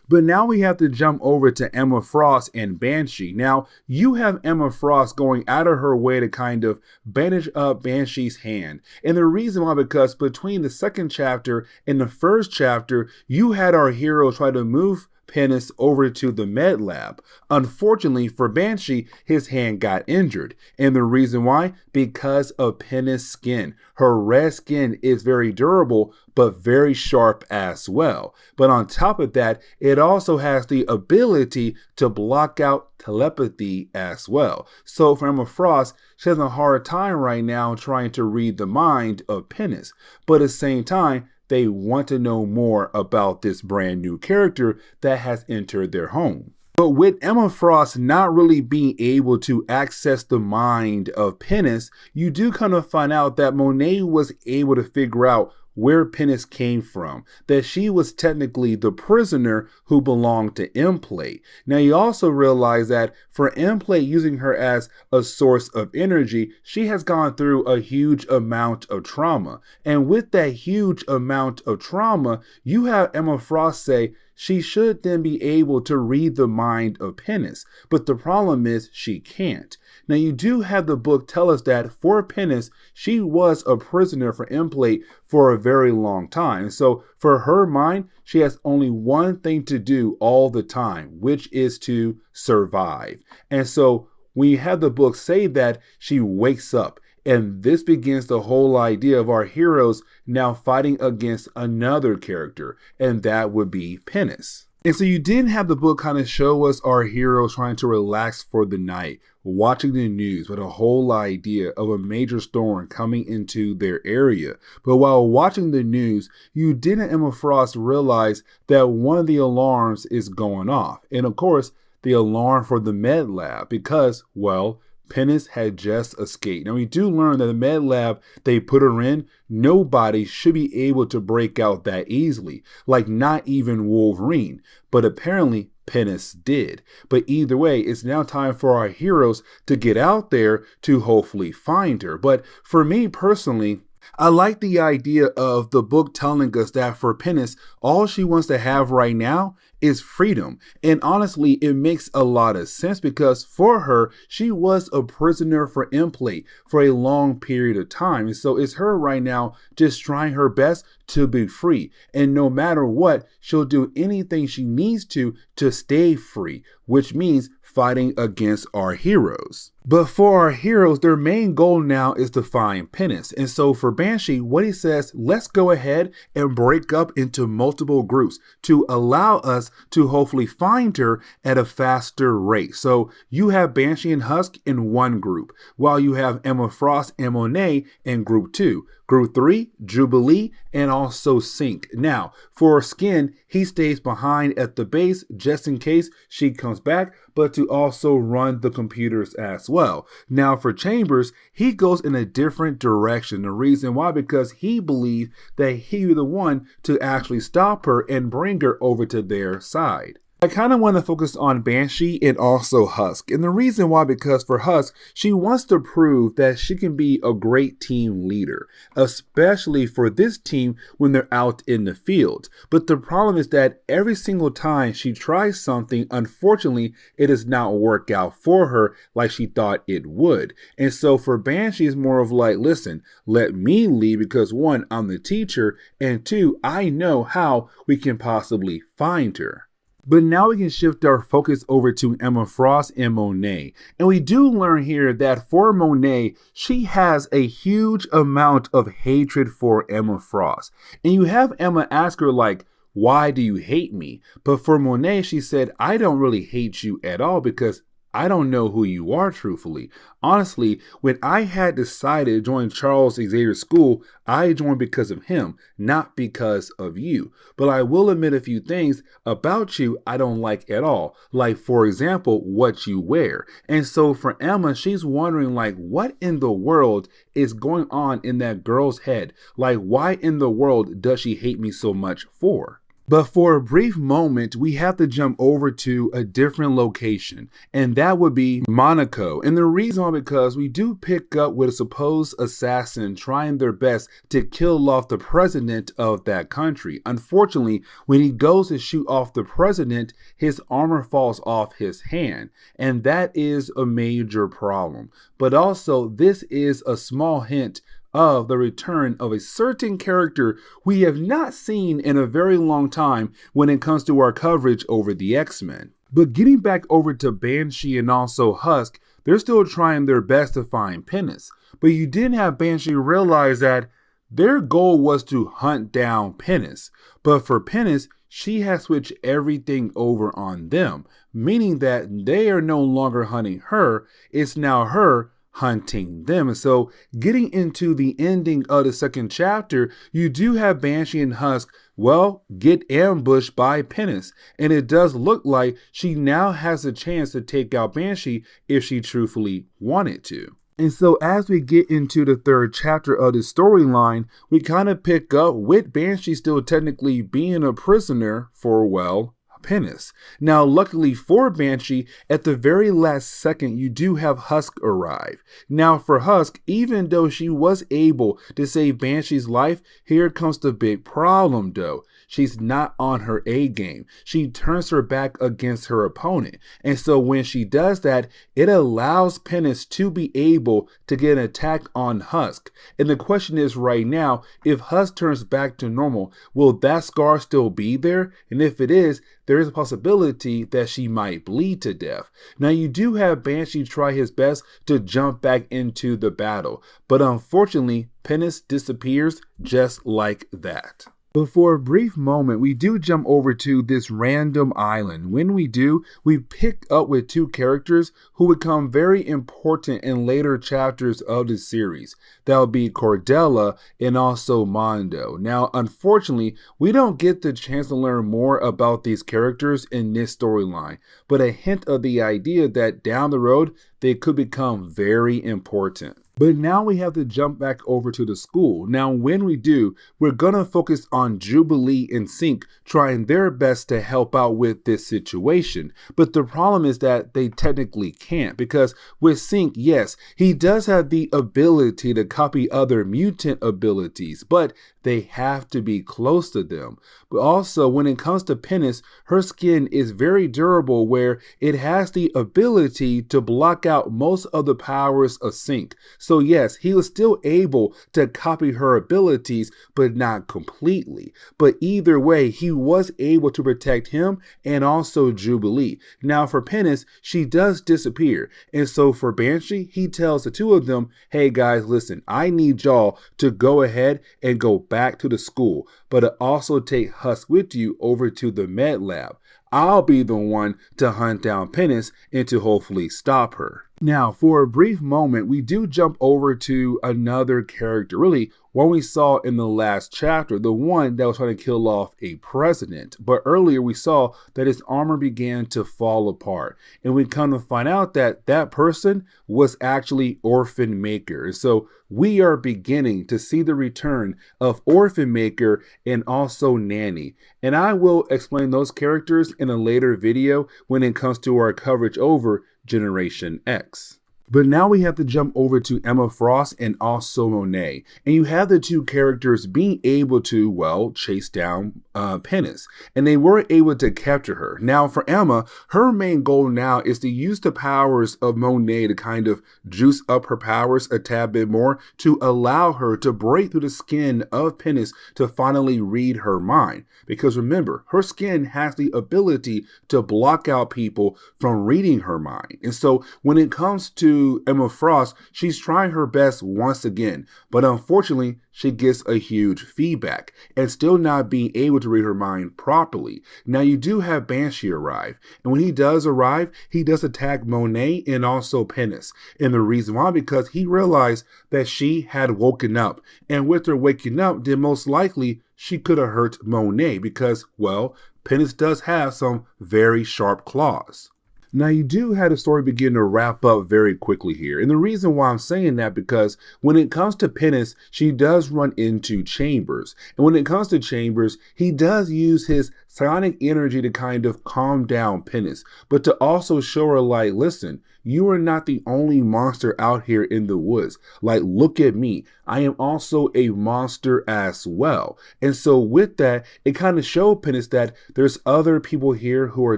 Speaker 1: But now we have to jump over to Emma Frost and Banshee. Now, you have Emma Frost going out of her way to kind of bandage up Banshee's hand. And the reason why, because between the second chapter and the first chapter, you had our hero try to move Pennis over to the med lab. Unfortunately for Banshee, his hand got injured. And the reason why? Because of Pennis' skin. Her red skin is very durable, but very sharp as well. But on top of that, it also has the ability to block out telepathy as well. So for Emma Frost, she has a hard time right now trying to read the mind of Pennis. But at the same time, they want to know more about this brand new character that has entered their home. But with Emma Frost not really being able to access the mind of Pennis, you do kind of find out that Monet was able to figure out where Pennis came from, that she was technically the prisoner who belonged to Emplate. Now you also realize that for Emplate using her as a source of energy, she has gone through a huge amount of trauma. And with that huge amount of trauma, you have Emma Frost say she should then be able to read the mind of Pennis. But the problem is she can't. Now you do have the book tell us that for Pennis, she was a prisoner for Emplate for a very long time. So for her mind, she has only one thing to do all the time, which is to survive. And so when you have the book say that, she wakes up. And this begins the whole idea of our heroes now fighting against another character, and that would be Pennis. And so you didn't have the book kind of show us our heroes trying to relax for the night, watching the news with a whole idea of a major storm coming into their area. But while watching the news, you didn't, Emma Frost, realize that one of the alarms is going off. And of course, the alarm for the med lab because, well, Pennis had just escaped. Now we do learn that the med lab they put her in, nobody should be able to break out that easily, like not even Wolverine. But apparently Pennis did. But either way, it's now time for our heroes to get out there to hopefully find her. But for me personally, I like the idea of the book telling us that for Pennis, all she wants to have right now is freedom. And honestly, it makes a lot of sense because for her, she was a prisoner for Emplate for a long period of time. And so it's her right now just trying her best to be free. And no matter what, she'll do anything she needs to stay free, which means fighting against our heroes. But for our heroes, their main goal now is to find Pennis. And so for Banshee, what he says, let's go ahead and break up into multiple groups to allow us to hopefully find her at a faster rate. So you have Banshee and Husk in one group, while you have Emma Frost and Monet in group 2. Group 3, Jubilee, and also Sync. Now, for Skin, he stays behind at the base just in case she comes back. But to to also run the computers as well. Now for Chambers, he goes in a different direction. The reason why, because he believed that he was the one to actually stop her and bring her over to their side. I kind of want to focus on Banshee and also Husk. And the reason why, because for Husk, she wants to prove that she can be a great team leader, especially for this team when they're out in the field. But the problem is that every single time she tries something, unfortunately, it does not work out for her like she thought it would. And so for Banshee, it's more of like, listen, let me lead because one, I'm the teacher, and two, I know how we can possibly find her. But now we can shift our focus over to Emma Frost and Monet. And we do learn here that for Monet, she has a huge amount of hatred for Emma Frost. And you have Emma ask her like, why do you hate me? But for Monet, she said, I don't really hate you at all because I don't know who you are, truthfully. Honestly, when I had decided to join Charles Xavier's school, I joined because of him, not because of you. But I will admit a few things about you I don't like at all. Like, for example, what you wear. And so for Emma, she's wondering, like, what in the world is going on in that girl's head? Like, why in the world does she hate me so much for? But for a brief moment, we have to jump over to a different location, and that would be Monaco. And the reason why, because we do pick up with a supposed assassin trying their best to kill off the president of that country. Unfortunately, when he goes to shoot off the president, his armor falls off his hand, and that is a major problem. But also, this is a small hint of the return of a certain character we have not seen in a very long time when it comes to our coverage over the X-Men. But getting back over to Banshee and also Husk, they're still trying their best to find Pennis. But you didn't have Banshee realize that their goal was to hunt down Pennis. But for Pennis, she has switched everything over on them, meaning that they are no longer hunting her, it's now her hunting them. And so getting into the ending of the second chapter, you do have Banshee and Husk, well, get ambushed by Pennis. And it does look like she now has a chance to take out Banshee if she truthfully wanted to. And so as we get into the third chapter of the storyline, we kind of pick up with Banshee still technically being a prisoner for, well, Pennis. Now, luckily for Banshee, at the very last second, you do have Husk arrive. Now, for Husk, even though she was able to save Banshee's life, here comes the big problem, though. She's not on her A game. She turns her back against her opponent. And so when she does that, it allows Pennis to be able to get an attack on Husk. And the question is right now, if Husk turns back to normal, will that scar still be there? And if it is, there is a possibility that she might bleed to death. Now, you do have Banshee try his best to jump back into the battle, but unfortunately, Pennis disappears just like that. But for a brief moment, we do jump over to this random island. When we do, we pick up with two characters who become very important in later chapters of the series. That would be Cordelia and also Mondo. Now, unfortunately, we don't get the chance to learn more about these characters in this storyline, but a hint of the idea that down the road, they could become very important. But now we have to jump back over to the school. Now, when we do, we're going to focus on Jubilee and Sync trying their best to help out with this situation. But the problem is that they technically can't, because with Sync, yes, he does have the ability to copy other mutant abilities, but they have to be close to them. But also, when it comes to Pennis, her skin is very durable, where it has the ability to block out most of the powers of Sync. So yes, he was still able to copy her abilities, but not completely. But either way, he was able to protect him and also Jubilee. Now for Pennis, she does disappear. And so for Banshee, he tells the two of them, hey guys, listen, I need y'all to go ahead and go back to the school, but to also take Husk with you over to the med lab. I'll be the one to hunt down Pennis and to hopefully stop her. Now, for a brief moment, we do jump over to another character, really one we saw in the last chapter, the one that was trying to kill off a president. But earlier we saw that his armor began to fall apart. And we come to find out that that person was actually Orphan Maker. And so we are beginning to see the return of Orphan Maker and also Nanny. And I will explain those characters in a later video when it comes to our coverage over Generation X. But now we have to jump over to Emma Frost and also Monet. And you have the two characters being able to, well, chase down Penis. And they were able to capture her. Now for Emma, her main goal now is to use the powers of Monet to kind of juice up her powers a tad bit more to allow her to break through the skin of Penis to finally read her mind. Because remember, her skin has the ability to block out people from reading her mind. And so when it comes to Emma Frost, she's trying her best once again, but unfortunately, she gets a huge feedback and still not being able to read her mind properly. Now you do have Banshee arrive, and when he does arrive, he does attack Monet and also Penis. And the reason why, because he realized that she had woken up, and with her waking up, then most likely she could have hurt Monet because, well, Penis does have some very sharp claws. Now you do have the story begin to wrap up very quickly here. And the reason why I'm saying that because when it comes to Penis, she does run into Chambers. And when it comes to Chambers, he does use his psionic energy to kind of calm down Penis, but to also show her like, listen, you are not the only monster out here in the woods. Like, look at me. I am also a monster as well. And so with that, it kind of showed Penis that there's other people here who are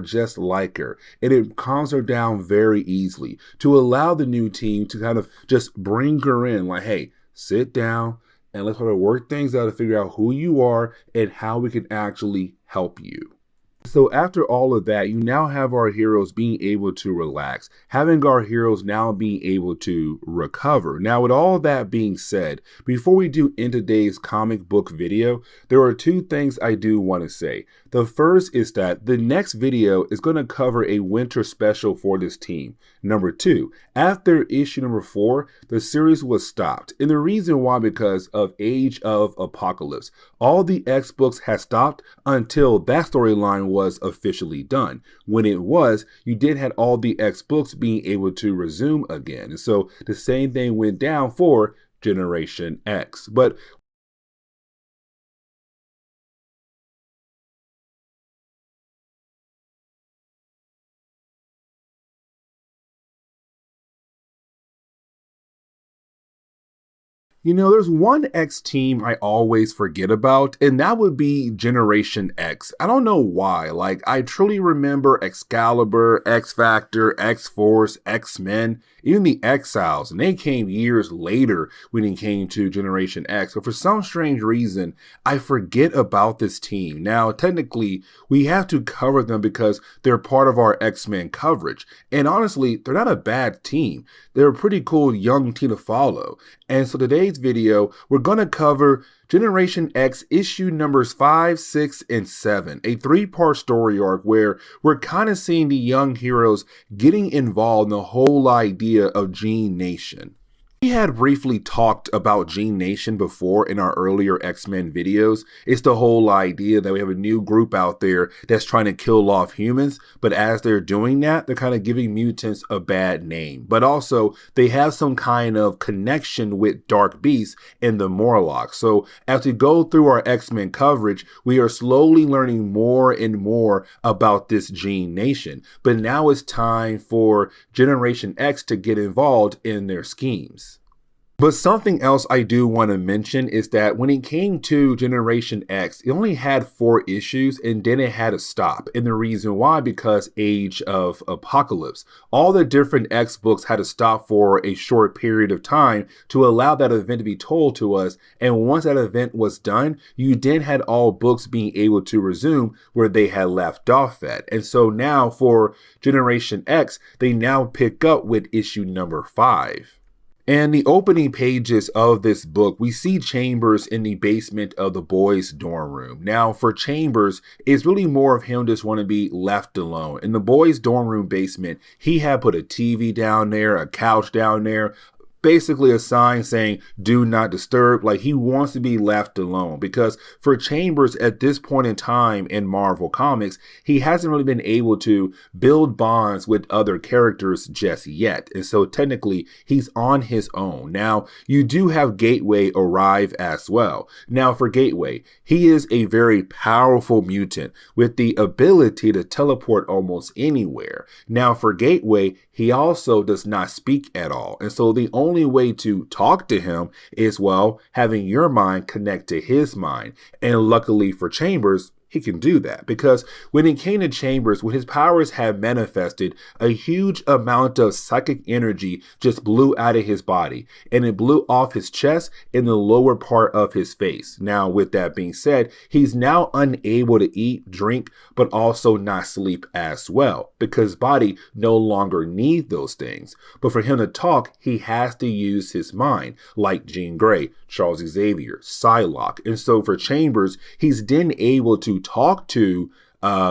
Speaker 1: just like her. And it calms her down very easily to allow the new team to kind of just bring her in like, hey, sit down and let's try to work things out to figure out who you are and how we can actually help you. So after all of that, you now have our heroes being able to relax, having our heroes now being able to recover. Now, with all that being said, before we do in today's comic book video, there are two things I do want to say. The first is that the next video is going to cover a winter special for this team. Number two, after issue number 4, the series was stopped. And the reason why, because of Age of Apocalypse. All the X books had stopped until that storyline was officially done. When it was, you did have all the X books being able to resume again. And so the same thing went down for Generation X. But you know, there's one X team I always forget about, and that would be Generation X. I don't know why. Like, I truly remember Excalibur, X-Factor, X-Force, X-Men, even the Exiles, and they came years later when it came to Generation X. But for some strange reason, I forget about this team. Now, technically, we have to cover them because they're part of our X-Men coverage. And honestly, they're not a bad team. They're a pretty cool young team to follow. And so today's video, we're going to cover Generation X issue numbers 5, 6, and 7, a 3-part story arc where we're kind of seeing the young heroes getting involved in the whole idea of Gene Nation. We had briefly talked about Gene Nation before in our earlier X-Men videos. It's the whole idea that we have a new group out there that's trying to kill off humans, but as they're doing that, they're kind of giving mutants a bad name. But also, they have some kind of connection with Dark Beast and the Morlocks. So as we go through our X-Men coverage, we are slowly learning more and more about this Gene Nation. But now it's time for Generation X to get involved in their schemes. But something else I do want to mention is that when it came to Generation X, it only had 4 issues and then it had to stop. And the reason why, because Age of Apocalypse. All the different X books had to stop for a short period of time to allow that event to be told to us. And once that event was done, you then had all books being able to resume where they had left off at. And so now for Generation X, they now pick up with issue number 5. And the opening pages of this book, we see Chambers in the basement of the boys' dorm room. Now, for Chambers, it's really more of him just want to be left alone. In the boys' dorm room basement, he had put a TV down there, a couch down there, basically a sign saying do not disturb. Like, he wants to be left alone, because for Chambers at this point in time in Marvel Comics, he hasn't really been able to build bonds with other characters just yet. And so technically he's on his own. Now you do have Gateway arrive as well. Now for Gateway, he is a very powerful mutant with the ability to teleport almost anywhere. Now for Gateway, he also does not speak at all. And so the only way to talk to him is, well, having your mind connect to his mind. And luckily for Chambers, he can do that, because when it came to Chambers, when his powers had manifested, a huge amount of psychic energy just blew out of his body, and it blew off his chest and the lower part of his face. Now, with that being said, he's now unable to eat, drink, but also not sleep as well, because his body no longer needs those things. But for him to talk, he has to use his mind, like Jean Grey, Charles Xavier, Psylocke. And so for Chambers, he's then able to talk to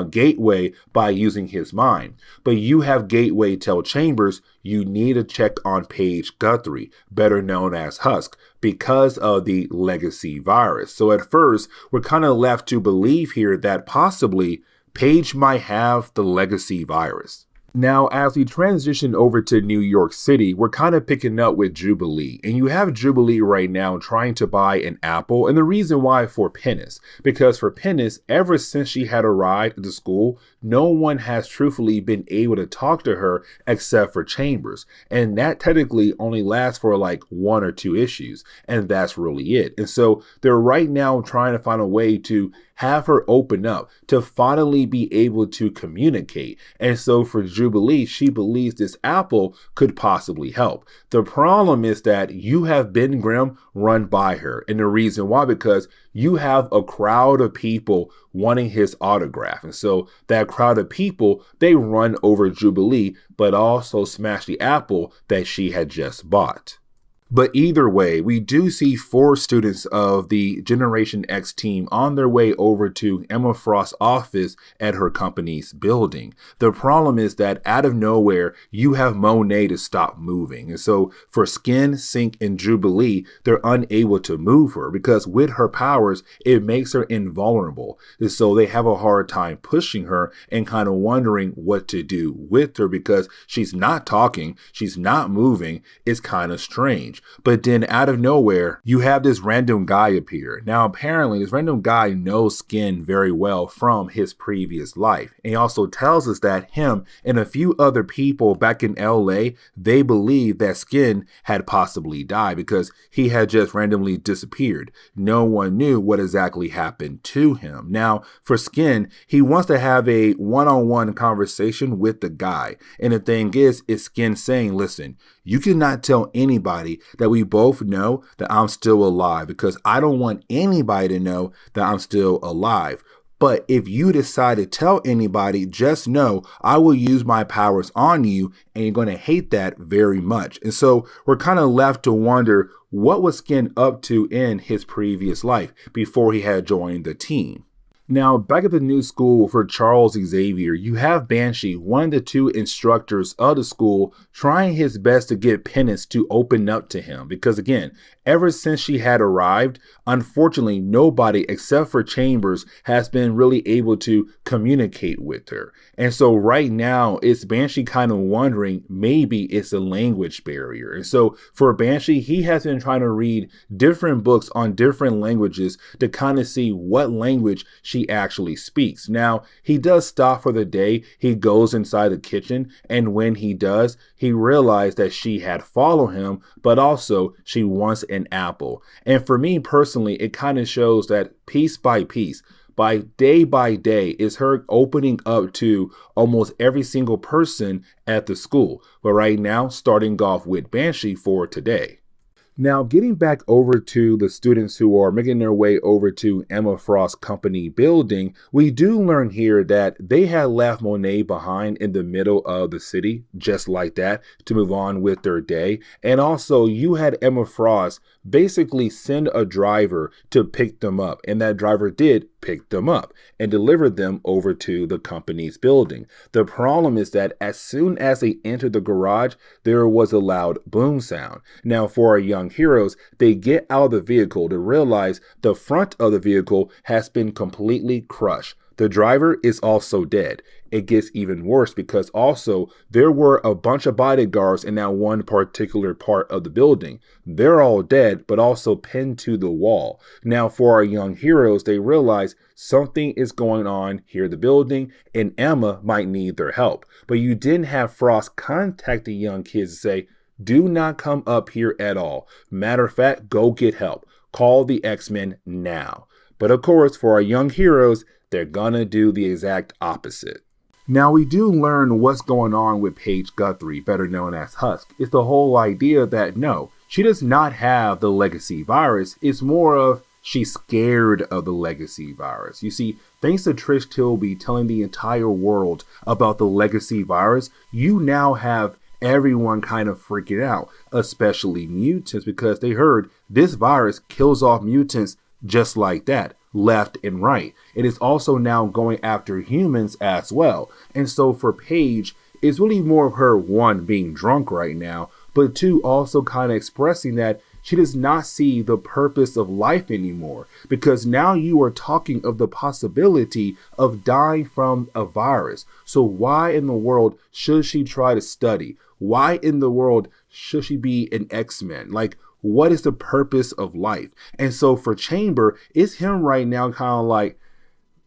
Speaker 1: Gateway by using his mind. But you have Gateway tell Chambers you need to check on Paige Guthrie, better known as Husk, because of the legacy virus. So at first, we're kind of left to believe here that possibly Paige might have the legacy virus. Now, as we transition over to New York City, we're kind of picking up with Jubilee. And you have Jubilee right now trying to buy an apple. And the reason why, for Pennis, because for Pennis, ever since she had arrived at the school, no one has truthfully been able to talk to her except for Chambers. And that technically only lasts for like 1 or 2 issues. And that's really it. And so they're right now trying to find a way to have her open up to finally be able to communicate. And so for Jubilee, she believes this apple could possibly help. The problem is that you have Ben Grimm run by her. And the reason why, because you have a crowd of people wanting his autograph. And so that crowd of people, they run over Jubilee, but also smash the apple that she had just bought. But either way, we do see 4 students of the Generation X team on their way over to Emma Frost's office at her company's building. The problem is that out of nowhere, you have Monet to stop moving. And so for Skin, Sync, and Jubilee, they're unable to move her, because with her powers, it makes her invulnerable. And so they have a hard time pushing her and kind of wondering what to do with her, because she's not talking, she's not moving. It's kind of strange. But then out of nowhere, you have this random guy appear. Now, apparently, this random guy knows Skin very well from his previous life. And he also tells us that him and a few other people back in LA, they believe that Skin had possibly died because he had just randomly disappeared. No one knew what exactly happened to him. Now, for Skin, he wants to have a one-on-one conversation with the guy. And the thing is Skin saying, listen, you cannot tell anybody that we both know that I'm still alive, because I don't want anybody to know that I'm still alive. But if you decide to tell anybody, just know I will use my powers on you, and you're going to hate that very much. And so we're kind of left to wonder, what was Skin up to in his previous life before he had joined the team? Now, back at the new school for Charles Xavier, you have Banshee, one of the 2 instructors of the school, trying his best to get Penance to open up to him. Because again, ever since she had arrived, unfortunately, nobody except for Chambers has been really able to communicate with her. And so right now, it's Banshee kind of wondering, maybe it's a language barrier. And so for Banshee, he has been trying to read different books on different languages to kind of see what language she actually speaks. Now, he does stop for the day. He goes inside the kitchen, and when he does, he realized that she had followed him, but also she wants an apple. And for me personally, it kind of shows that piece by piece, by day, is her opening up to almost every single person at the school. But right now, starting off with Banshee for today. Now, getting back over to the students who are making their way over to Emma Frost's company building, we do learn here that they had left Monet behind in the middle of the city, just like that, to move on with their day. And also, you had Emma Frost basically send a driver to pick them up. And that driver did pick them up and delivered them over to the company's building. The problem is that as soon as they entered the garage, there was a loud boom sound. Now, for our young heroes, they get out of the vehicle to realize the front of the vehicle has been completely crushed. The driver is also dead. It gets even worse because also there were a bunch of bodyguards in that one particular part of the building. They're all dead, but also pinned to the wall. Now, for our young heroes, they realize something is going on here in the building and Emma might need their help. But you didn't have Frost contact the young kids to say, do not come up here at all. Matter of fact, go get help. Call the X-Men now. But of course, for our young heroes, they're gonna do the exact opposite. Now, we do learn what's going on with Paige Guthrie, better known as Husk. It's the whole idea that no, she does not have the legacy virus. It's more of she's scared of the legacy virus. You see, thanks to Trish Tilby telling the entire world about the legacy virus, you now have everyone kind of freaking out, especially mutants, because they heard this virus kills off mutants just like that, left and right. It is also now going after humans as well. And so for Paige, it's really more of her, one, being drunk right now, but two, also kind of expressing that she does not see the purpose of life anymore, because now you are talking of the possibility of dying from a virus. So why in the world should she try to study? Why in the world should she be an X-Men? Like, what is the purpose of life? And so for Chamber, it's him right now kind of like,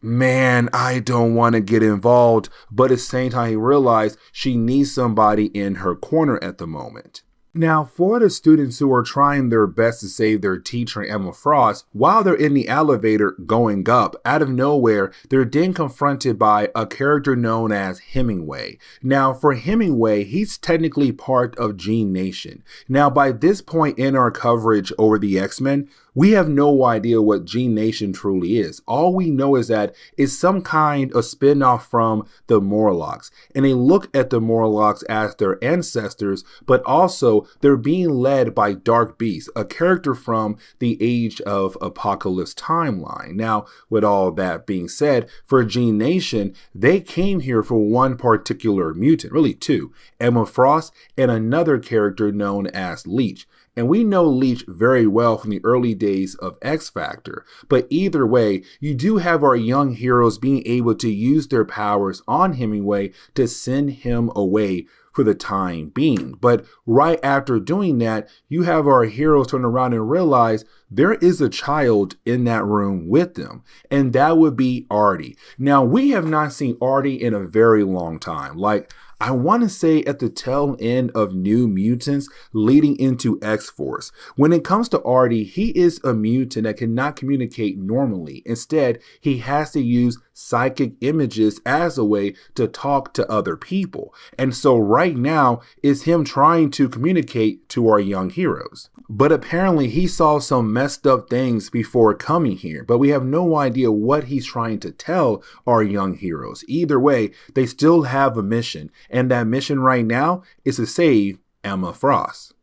Speaker 1: man, I don't want to get involved. But at the same time, he realized she needs somebody in her corner at the moment. Now, for the students who are trying their best to save their teacher, Emma Frost, while they're in the elevator going up, out of nowhere, they're then confronted by a character known as Hemingway. Now, for Hemingway, he's technically part of Gene Nation. Now, by this point in our coverage over the X-Men, we have no idea what Gene Nation truly is. All we know is that it's some kind of spin-off from the Morlocks. And they look at the Morlocks as their ancestors, but also they're being led by Dark Beast, a character from the Age of Apocalypse timeline. Now, with all that being said, for Gene Nation, they came here for one particular mutant, really two, Emma Frost and another character known as Leech. And we know Leech very well from the early days of X Factor. But either way, you do have our young heroes being able to use their powers on Hemingway to send him away for the time being. But right after doing that, you have our heroes turn around and realize there is a child in that room with them, and that would be Artie. Now, we have not seen Artie in a very long time. Like, I want to say at the tail end of New Mutants leading into X-Force. When it comes to Artie, he is a mutant that cannot communicate normally. Instead, he has to use psychic images as a way to talk to other people. And so right now is him trying to communicate to our young heroes. But apparently he saw some messed up things before coming here, but we have no idea what he's trying to tell our young heroes. Either way, they still have a mission, and that mission right now is to save Emma Frost.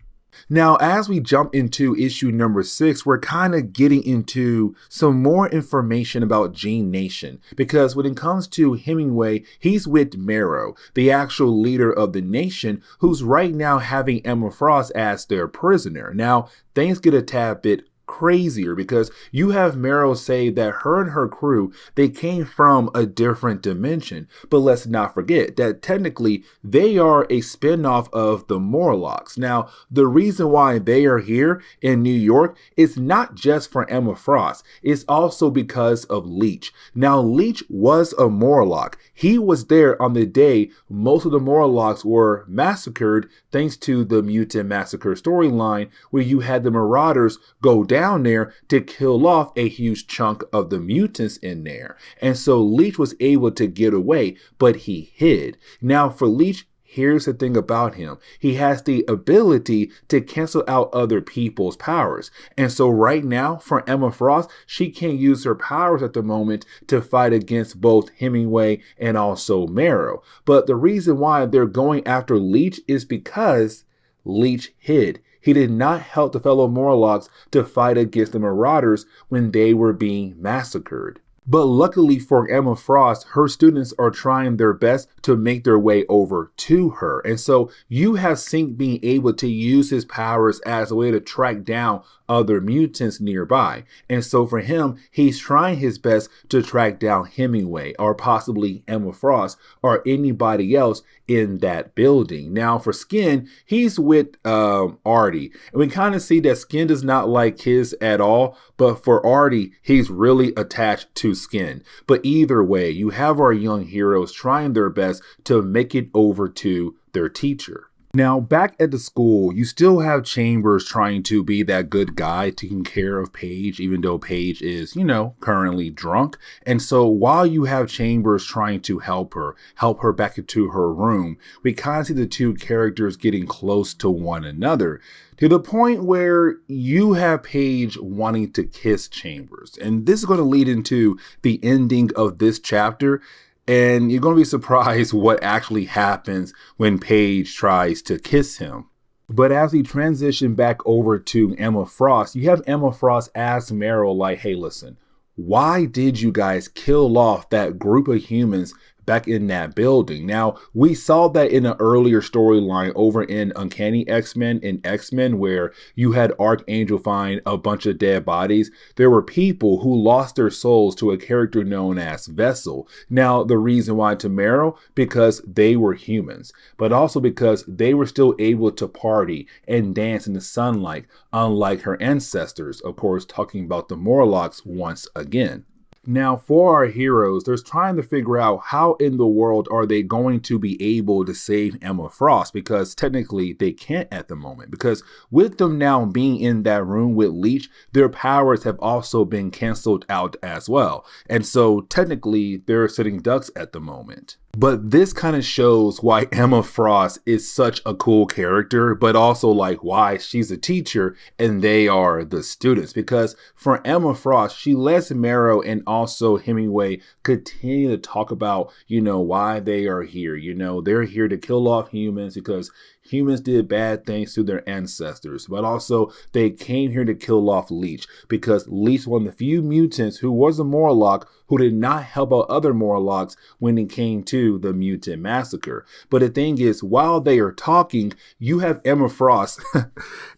Speaker 1: Now, as we jump into issue number 6, we're kind of getting into some more information about Gene Nation, because when it comes to Hemingway, he's with Marrow, the actual leader of the nation, who's right now having Emma Frost as their prisoner. Now, things get a tad bit crazier because you have Marrow say that her and her crew, they came from a different dimension. But let's not forget that technically they are a spin-off of the Morlocks. Now, the reason why they are here in New York is not just for Emma Frost. It's also because of Leech. Now, Leech was a Morlock. He was there on the day most of the Morlocks were massacred, thanks to the Mutant Massacre storyline, where you had the Marauders go down there to kill off a huge chunk of the mutants in there. And so Leech was able to get away, but he hid. Now for Leech, here's the thing about him. He has the ability to cancel out other people's powers. And so right now for Emma Frost, she can't use her powers at the moment to fight against both Hemingway and also Marrow. But the reason why they're going after Leech is because Leech hid. he did not help the fellow Morlocks to fight against the Marauders when they were being massacred. But luckily for Emma Frost, her students are trying their best to make their way over to her. And so you have Sync being able to use his powers as a way to track down other mutants nearby. And so for him, he's trying his best to track down Hemingway or possibly Emma Frost or anybody else in that building. Now for Skin, he's with Artie. And we kind of see that Skin does not like his at all, but for Artie, he's really attached to Skin. But either way, you have our young heroes trying their best to make it over to their teacher. Now, back at the school, you still have Chambers trying to be that good guy, taking care of Paige, even though Paige is, currently drunk. And so while you have Chambers trying to help her back into her room, we kind of see the two characters getting close to one another to the point where you have Paige wanting to kiss Chambers. And this is going to lead into the ending of this chapter. And you're going to be surprised what actually happens when Paige tries to kiss him. But as we transition back over to Emma Frost, you have Emma Frost ask Meryl, like, hey, listen, why did you guys kill off that group of humans back in that building? Now, we saw that in an earlier storyline over in Uncanny X-Men and X-Men, where you had Archangel find a bunch of dead bodies. There were people who lost their souls to a character known as Vessel. Now, the reason why to Meryl, because they were humans, but also because they were still able to party and dance in the sunlight, unlike her ancestors, of course, talking about the Morlocks once again. Now, for our heroes, they're trying to figure out how in the world are they going to be able to save Emma Frost, because technically they can't at the moment, because with them now being in that room with Leech, their powers have also been canceled out as well. And so technically they're sitting ducks at the moment. But this kind of shows why Emma Frost is such a cool character, but also like why she's a teacher and they are the students. Because for Emma Frost, she lets Marrow and also Hemingway continue to talk about, why they are here. They're here to kill off humans because humans did bad things to their ancestors, but also they came here to kill off Leech because Leech was one of the few mutants who was a Morlock who did not help out other Morlocks when it came to the mutant massacre. But the thing is, while they are talking, you have Emma Frost.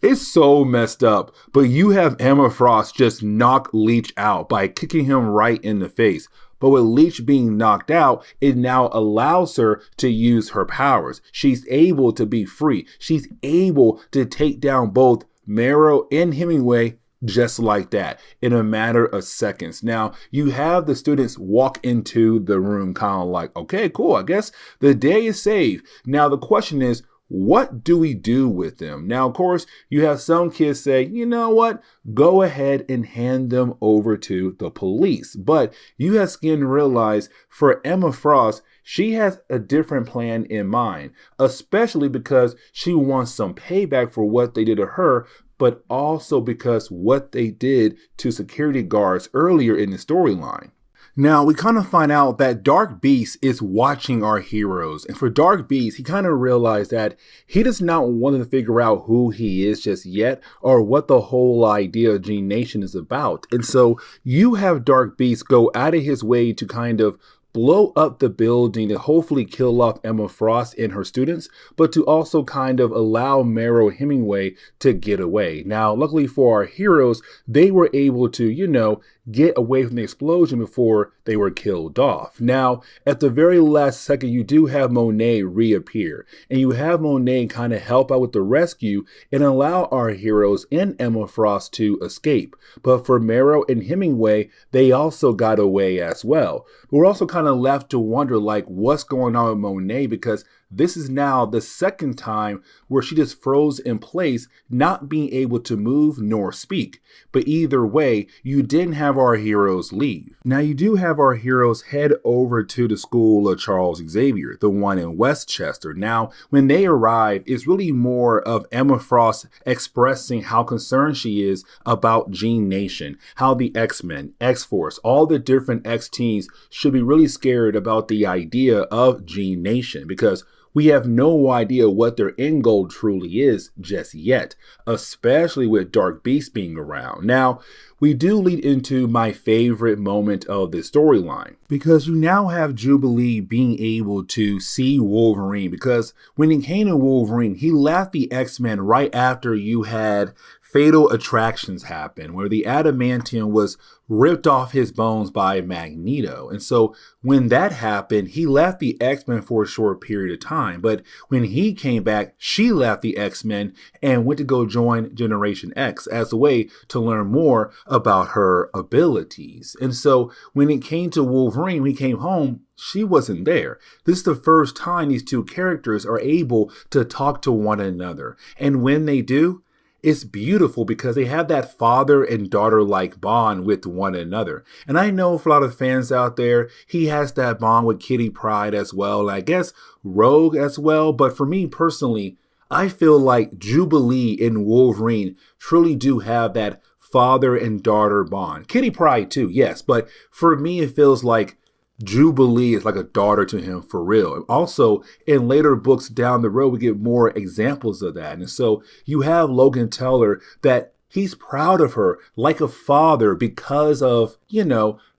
Speaker 1: It's so messed up, but you have Emma Frost just knock Leech out by kicking him right in the face. But with Leech being knocked out, it now allows her to use her powers. She's able to be free. She's able to take down both Marrow and Hemingway just like that in a matter of seconds. Now, you have the students walk into the room kind of like, okay, cool, I guess the day is saved. Now, the question is, what do we do with them? Now, of course, you have some kids say, you know what? Go ahead and hand them over to the police. But you have Skin realize for Emma Frost, she has a different plan in mind, especially because she wants some payback for what they did to her, but also because what they did to security guards earlier in the storyline. Now, we kind of find out that Dark Beast is watching our heroes. And for Dark Beast, he kind of realized that he does not want to figure out who he is just yet or what the whole idea of Gene Nation is about. And so you have Dark Beast go out of his way to kind of blow up the building to hopefully kill off Emma Frost and her students, but to also kind of allow Marrow Hemingway to get away. Now, luckily for our heroes, they were able to, get away from the explosion before they were killed off. Now, at the very last second, you do have Monet reappear, and you have Monet kind of help out with the rescue and allow our heroes and Emma Frost to escape. But for Marrow and Hemingway, they also got away as well. But we're also kind of left to wonder, like, what's going on with Monet, because this is now the second time where she just froze in place, not being able to move nor speak. But either way, you didn't have our heroes leave. Now, you do have our heroes head over to the school of Charles Xavier, the one in Westchester. Now, when they arrive, it's really more of Emma Frost expressing how concerned she is about Gene Nation, how the X-Men, X-Force, all the different X-teams should be really scared about the idea of Gene Nation, because we have no idea what their end goal truly is just yet, especially with Dark Beast being around. Now, we do lead into my favorite moment of the storyline, because you now have Jubilee being able to see Wolverine, because when he came to Wolverine, he left the X-Men right after you had Fatal Attractions happen, where the adamantium was ripped off his bones by Magneto. And so when that happened, he left the X-Men for a short period of time. But when he came back, she left the X-Men and went to go join Generation X as a way to learn more about her abilities. And so when it came to Wolverine, when he came home, she wasn't there. This is the first time these two characters are able to talk to one another. And when they do, it's beautiful because they have that father and daughter-like bond with one another. And I know for a lot of fans out there, he has that bond with Kitty Pryde as well, and I guess Rogue as well. But for me personally, I feel like Jubilee and Wolverine truly do have that father and daughter bond. Kitty Pryde too, yes, but for me it feels like Jubilee is like a daughter to him for real. And also, in later books down the road, we get more examples of that. And so you have Logan Teller that he's proud of her like a father because of,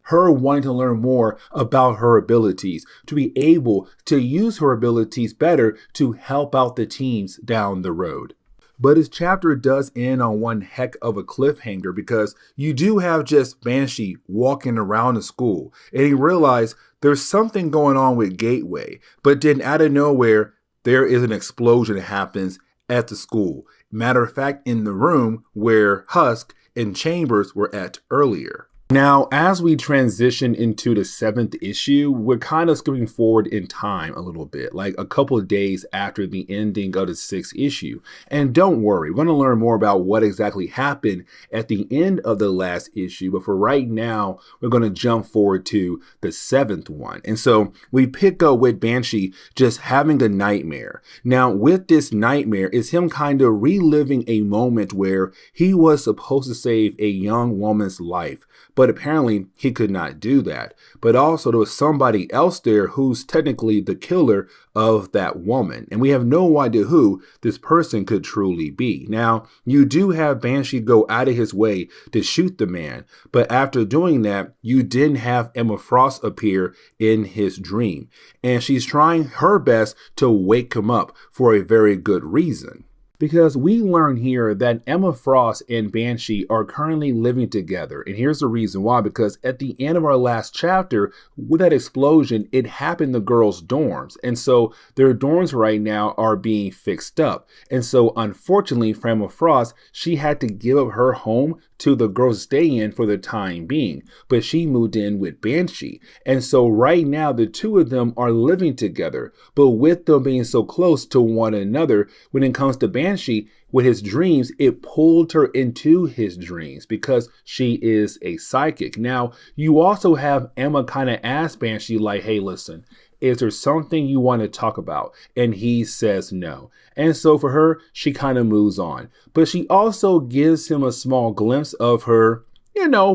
Speaker 1: her wanting to learn more about her abilities, to be able to use her abilities better to help out the teams down the road. But his chapter does end on one heck of a cliffhanger, because you do have just Banshee walking around the school and he realized there's something going on with Gateway. But then out of nowhere, there is an explosion that happens at the school. Matter of fact, in the room where Husk and Chambers were at earlier. Now, as we transition into the 7th issue, we're kind of skipping forward in time a little bit, like a couple of days after the ending of the 6th issue. And don't worry, we're going to learn more about what exactly happened at the end of the last issue. But for right now, we're going to jump forward to the 7th one. And so we pick up with Banshee just having a nightmare. Now, with this nightmare, is him kind of reliving a moment where he was supposed to save a young woman's life. But apparently he could not do that. But also there was somebody else there who's technically the killer of that woman. And we have no idea who this person could truly be. Now, you do have Banshee go out of his way to shoot the man. But after doing that, you didn't have Emma Frost appear in his dream. And she's trying her best to wake him up for a very good reason. Because we learn here that Emma Frost and Banshee are currently living together. And here's the reason why. Because at the end of our last chapter, with that explosion, it happened in the girls' dorms. And so their dorms right now are being fixed up. And so unfortunately for Emma Frost, she had to give up her home to the girls stay in for the time being. But she moved in with Banshee. And so right now, the two of them are living together. But with them being so close to one another, when it comes to Banshee, with his dreams, it pulled her into his dreams because she is a psychic. Now, you also have Emma kind of ask Banshee like, hey, listen, is there something you want to talk about? And he says no. And so for her, she kind of moves on. But she also gives him a small glimpse of her,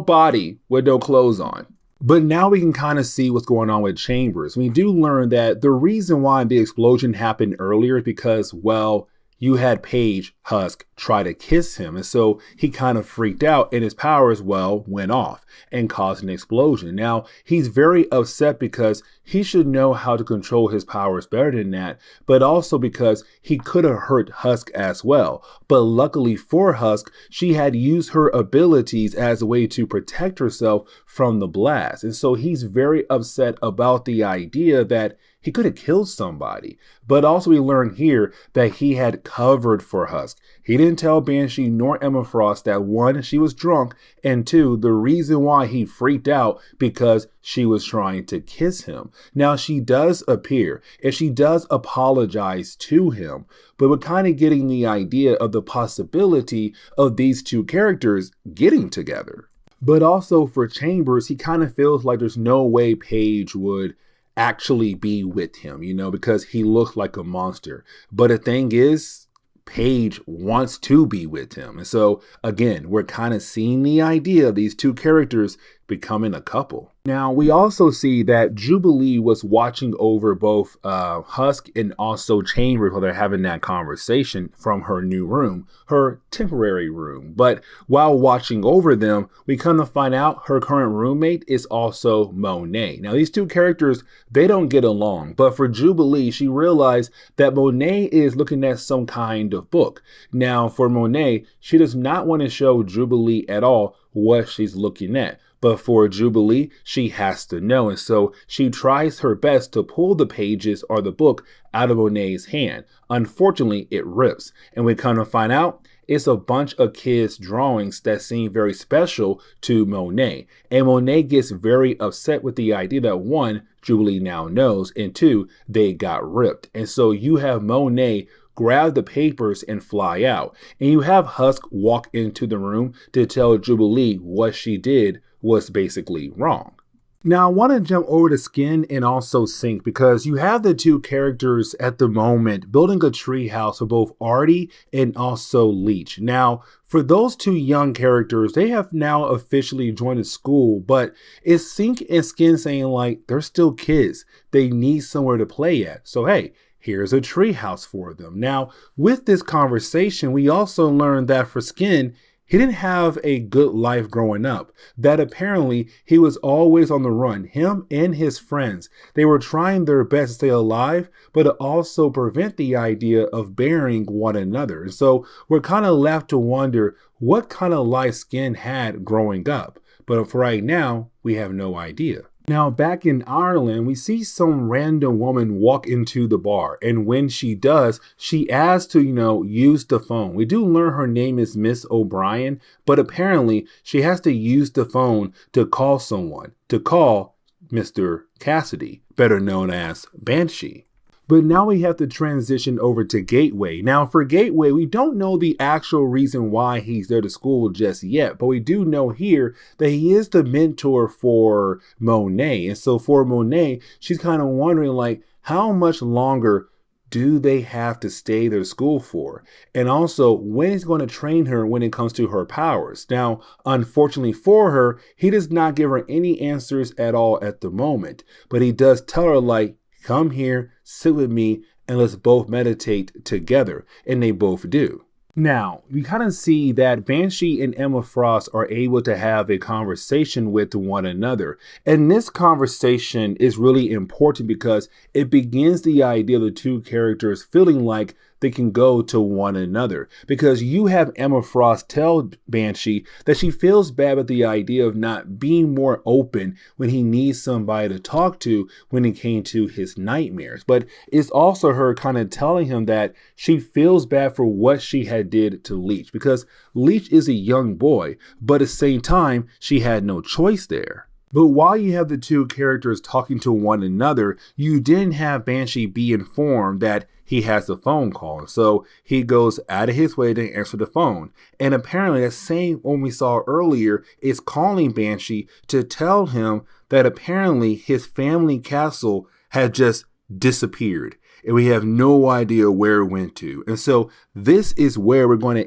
Speaker 1: body with no clothes on. But now we can kind of see what's going on with Chambers. We do learn that the reason why the explosion happened earlier is because, well, you had Paige Husk try to kiss him. And so he kind of freaked out and his powers, went off and caused an explosion. Now, he's very upset because he should know how to control his powers better than that, but also because he could have hurt Husk as well. But luckily for Husk, she had used her abilities as a way to protect herself from the blast. And so he's very upset about the idea that he could have killed somebody. But also we learn here that he had covered for Husk. He didn't tell Banshee nor Emma Frost that, one, she was drunk, and two, the reason why he freaked out because she was trying to kiss him. Now, she does appear and she does apologize to him, but we're kind of getting the idea of the possibility of these two characters getting together. But also for Chambers, he kind of feels like there's no way Paige would actually be with him, because he looks like a monster. But the thing is, Paige wants to be with him. And so again, we're kind of seeing the idea of these two characters becoming a couple. Now, we also see that Jubilee was watching over both Husk and also Chambers while they're having that conversation from her new room, her temporary room. But while watching over them, we come to find out her current roommate is also Monet. Now, these two characters, they don't get along. But for Jubilee, she realized that Monet is looking at some kind of book. Now, for Monet, she does not want to show Jubilee at all what she's looking at. But for Jubilee, she has to know. And so she tries her best to pull the pages or the book out of Monet's hand. Unfortunately, it rips. And we come to find out it's a bunch of kids' drawings that seem very special to Monet. And Monet gets very upset with the idea that one, Jubilee now knows, and two, they got ripped. And so you have Monet grab the papers and fly out. And you have Husk walk into the room to tell Jubilee what she did was basically wrong. Now, I want to jump over to Skin and also Sync because you have the two characters at the moment building a treehouse for both Artie and also Leech. Now, for those two young characters, they have now officially joined the school, but it's Sync and Skin saying like they're still kids. They need somewhere to play at. So, hey, here's a treehouse for them. Now, with this conversation, we also learned that for Skin, he didn't have a good life growing up, that apparently he was always on the run, him and his friends. They were trying their best to stay alive, but to also prevent the idea of burying one another. And so we're kind of left to wonder what kind of life Skin had growing up. But for right now, we have no idea. Now, back in Ireland, we see some random woman walk into the bar. And when she does, she asks to, use the phone. We do learn her name is Miss O'Brien, but apparently she has to use the phone to call someone, to call Mr. Cassidy, better known as Banshee. But now we have to transition over to Gateway. Now for Gateway, we don't know the actual reason why he's there to school just yet, but we do know here that he is the mentor for Monet. And so for Monet, she's kind of wondering like, how much longer do they have to stay there to school for? And also, when he's going to train her when it comes to her powers. Now, unfortunately for her, he does not give her any answers at all at the moment, but he does tell her like, come here, sit with me, and let's both meditate together. And they both do. Now, we kind of see that Banshee and Emma Frost are able to have a conversation with one another. And this conversation is really important because it begins the idea of the two characters feeling like they can go to one another. Because you have Emma Frost tell Banshee that she feels bad about the idea of not being more open when he needs somebody to talk to when it came to his nightmares. But it's also her kind of telling him that she feels bad for what she had did to Leech. Because Leech is a young boy, but at the same time, she had no choice there. But while you have the two characters talking to one another, you didn't have Banshee be informed that he has a phone call. So he goes out of his way to answer the phone. And apparently that same one we saw earlier is calling Banshee to tell him that apparently his family castle had just disappeared. And we have no idea where it went to. And so this is where we're going to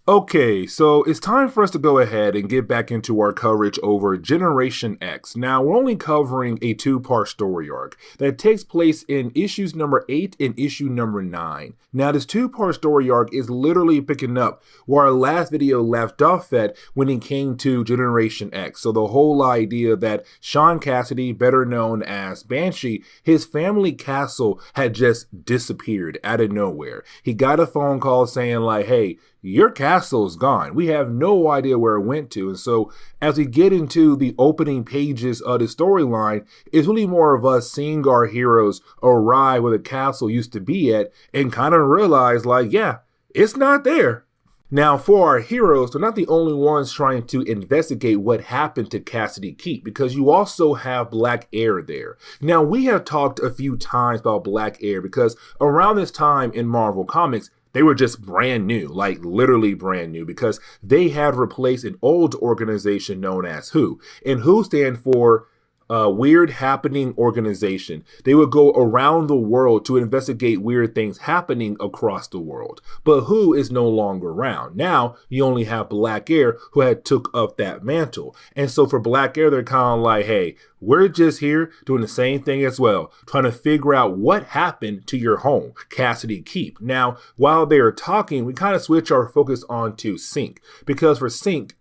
Speaker 1: Okay, so it's time for us to go ahead and get back into our coverage over Generation X. Now, we're only covering a two-part story arc that takes place in issues number 8 and issue number 9. Now, this two-part story arc is literally picking up where our last video left off at when it came to Generation X. So the whole idea that Sean Cassidy, better known as Banshee, his family castle had just disappeared out of nowhere. He got a phone call saying like, hey, your castle is gone. We have no idea where it went to. And so as we get into the opening pages of the storyline, it's really more of us seeing our heroes arrive where the castle used to be at and kind of realize like, yeah, it's not there. Now, for our heroes, they're not the only ones trying to investigate what happened to Cassidy Keep, because you also have Black Air there. Now, we have talked a few times about Black Air because around this time in Marvel Comics, they were just brand new, like literally brand new, because they had replaced an old organization known as WHO. And WHO stand for weird happening organization. They would go around the world to investigate weird things happening across the world. But who is no longer around? Now you only have Black Air, who had took up that mantle. And so for Black Air, they're kind of like, hey, we're just here doing the same thing as well, trying to figure out what happened to your home, Cassidy Keep. Now, while they are talking, we kind of switch our focus on to Sync, because for Sync,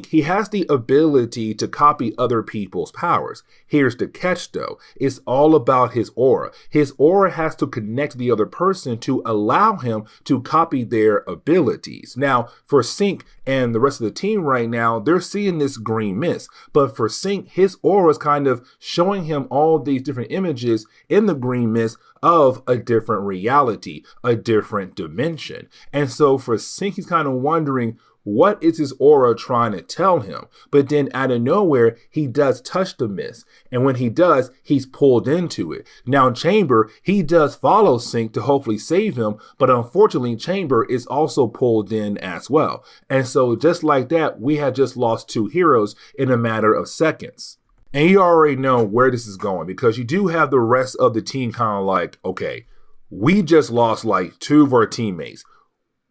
Speaker 1: he has the ability to copy other people's powers. Here's the catch though. It's all about his aura. His aura has to connect the other person to allow him to copy their abilities. Now, for Sync and the rest of the team right now, they're seeing this green mist. But for Sync, his aura is kind of showing him all these different images in the green mist of a different reality, a different dimension. And so for Sync, he's kind of wondering, what is his aura trying to tell him? But then out of nowhere, he does touch the mist. And when he does, he's pulled into it. Now, Chamber, he does follow Sync to hopefully save him. But unfortunately, Chamber is also pulled in as well. And so just like that, we had just lost two heroes in a matter of seconds. And you already know where this is going, because you do have the rest of the team kind of like, okay, we just lost like two of our teammates.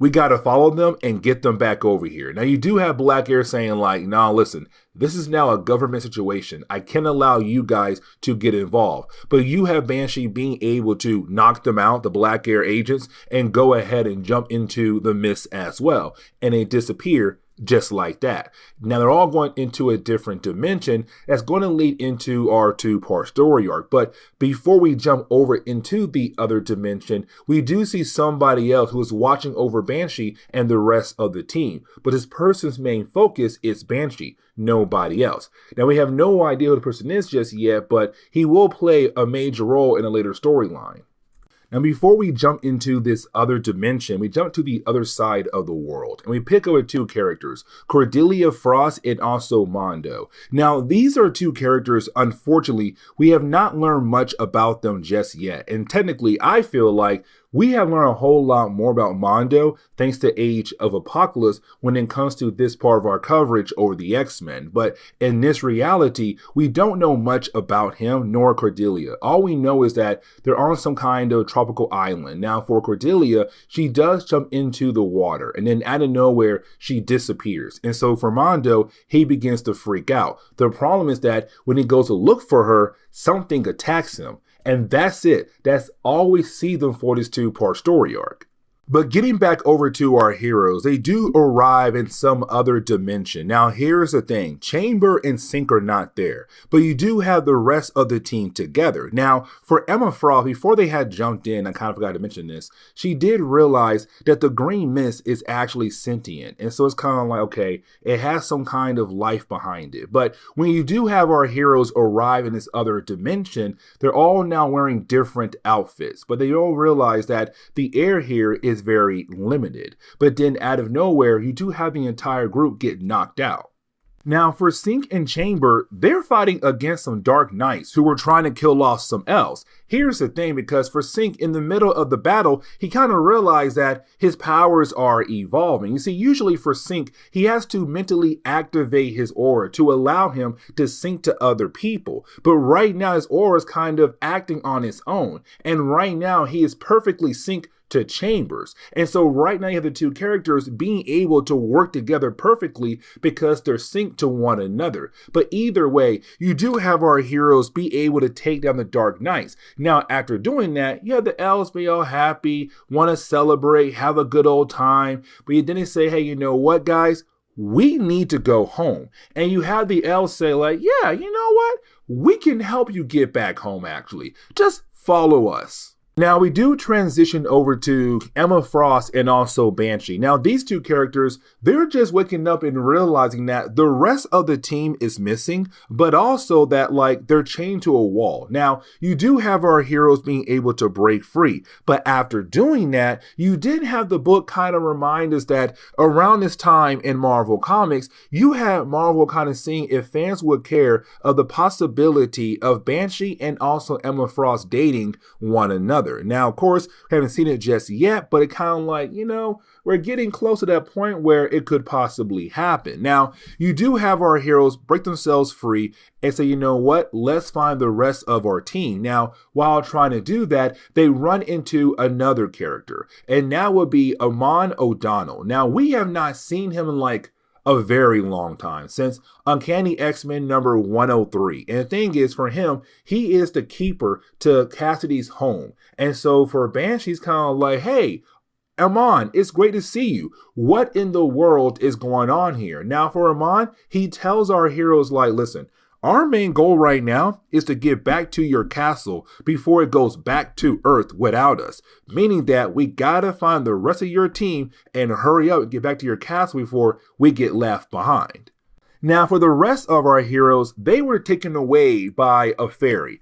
Speaker 1: We got to follow them and get them back over here. Now, you do have Black Air saying like, nah, listen, this is now a government situation. I can't allow you guys to get involved. But you have Banshee being able to knock them out, the Black Air agents, and go ahead and jump into the mist as well. And they disappear just like that. Now they're all going into a different dimension that's going to lead into our two-part story arc. But before we jump over into the other dimension, we do see somebody else who is watching over Banshee and the rest of the team. But this person's main focus is Banshee, nobody else. Now we have no idea who the person is just yet, but he will play a major role in a later storyline. Now, before we jump into this other dimension, we jump to the other side of the world, and we pick up with two characters, Cordelia Frost and also Mondo. Now, these are two characters, unfortunately, we have not learned much about them just yet, and technically, I feel like we have learned a whole lot more about Mondo thanks to Age of Apocalypse when it comes to this part of our coverage over the X-Men. But in this reality, we don't know much about him nor Cordelia. All we know is that they're on some kind of tropical island. Now for Cordelia, she does jump into the water and then out of nowhere, she disappears. And so for Mondo, he begins to freak out. The problem is that when he goes to look for her, something attacks him. And that's it. That's all we see them for this two-part story arc. But getting back over to our heroes, they do arrive in some other dimension. Now, here's the thing. Chamber and Sync are not there, but you do have the rest of the team together. Now, for Emma Frost, before they had jumped in, I kind of forgot to mention this, she did realize that the green mist is actually sentient. And so it's kind of like, okay, it has some kind of life behind it. But when you do have our heroes arrive in this other dimension, they're all now wearing different outfits, but they all realize that the air here is very limited. But then out of nowhere, you do have the entire group get knocked out. Now for Sync and Chamber, they're fighting against some Dark Knights who were trying to kill off some elves. Here's the thing, because for Sync, in the middle of the battle, he kind of realized that his powers are evolving. You see, usually for Sync, he has to mentally activate his aura to allow him to sync to other people. But right now, his aura is kind of acting on its own. And right now, he is perfectly synced to Chambers. And so right now you have the two characters being able to work together perfectly because they're synced to one another. But either way, you do have our heroes be able to take down the Dark Knights. Now, after doing that, you have the elves be all happy, want to celebrate, have a good old time. But then they say, hey, you know what, guys? We need to go home. And you have the elves say like, yeah, you know what? We can help you get back home, actually. Just follow us. Now we do transition over to Emma Frost and also Banshee. Now these two characters, they're just waking up and realizing that the rest of the team is missing, but also that like they're chained to a wall. Now you do have our heroes being able to break free, but after doing that, you did have the book kind of remind us that around this time in Marvel Comics, you had Marvel kind of seeing if fans would care of the possibility of Banshee and also Emma Frost dating one another. another. Now, of course, we haven't seen it just yet, but it kind of like, we're getting close to that point where it could possibly happen. Now, you do have our heroes break themselves free and say, you know what, let's find the rest of our team. Now, while trying to do that, they run into another character, and that would be Amon O'Donnell. Now, we have not seen him in like a very long time, since Uncanny X-Men number 103. And the thing is, for him, he is the keeper to Cassidy's home. And so for Banshee's kind of like, hey, Amon, it's great to see you. What in the world is going on here? Now for Amon, he tells our heroes like, listen, our main goal right now is to get back to your castle before it goes back to Earth without us. Meaning that we gotta find the rest of your team and hurry up and get back to your castle before we get left behind. Now, for the rest of our heroes, they were taken away by a fairy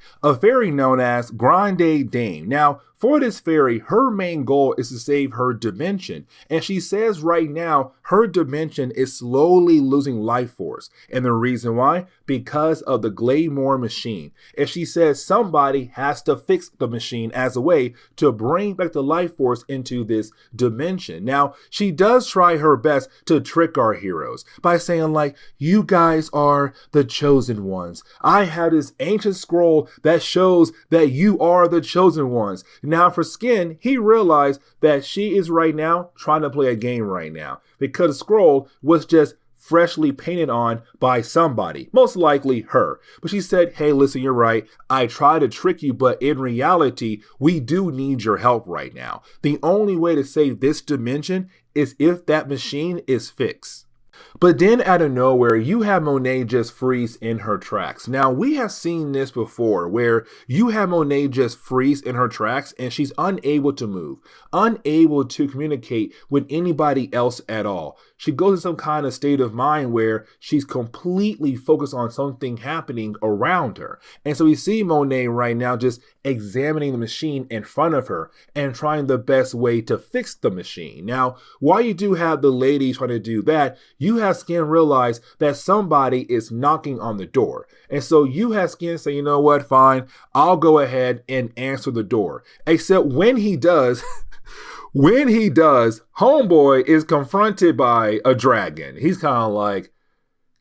Speaker 1: known as Grande Dame. Now, for this fairy, her main goal is to save her dimension. And she says right now, her dimension is slowly losing life force. And the reason why? Because of the Glamour machine. And she says somebody has to fix the machine as a way to bring back the life force into this dimension. Now, she does try her best to trick our heroes by saying like, you guys are the chosen ones. I have this ancient scroll that shows that you are the chosen ones. Now for Skin, he realized that she is right now trying to play a game right now because the scroll was just freshly painted on by somebody, most likely her. But she said, hey, listen, you're right. I tried to trick you, but in reality, we do need your help right now. The only way to save this dimension is if that machine is fixed. But then out of nowhere, you have Monet just freeze in her tracks. Now, we have seen this before where you have Monet just freeze in her tracks and she's unable to move, unable to communicate with anybody else at all. She goes in some kind of state of mind where she's completely focused on something happening around her. And so we see Monet right now just examining the machine in front of her and trying the best way to fix the machine. Now, while you do have the lady trying to do that, you have Skin realize that somebody is knocking on the door. And so you have Skin say, you know what, fine, I'll go ahead and answer the door. Except when he does, Homeboy is confronted by a dragon. He's kind of like,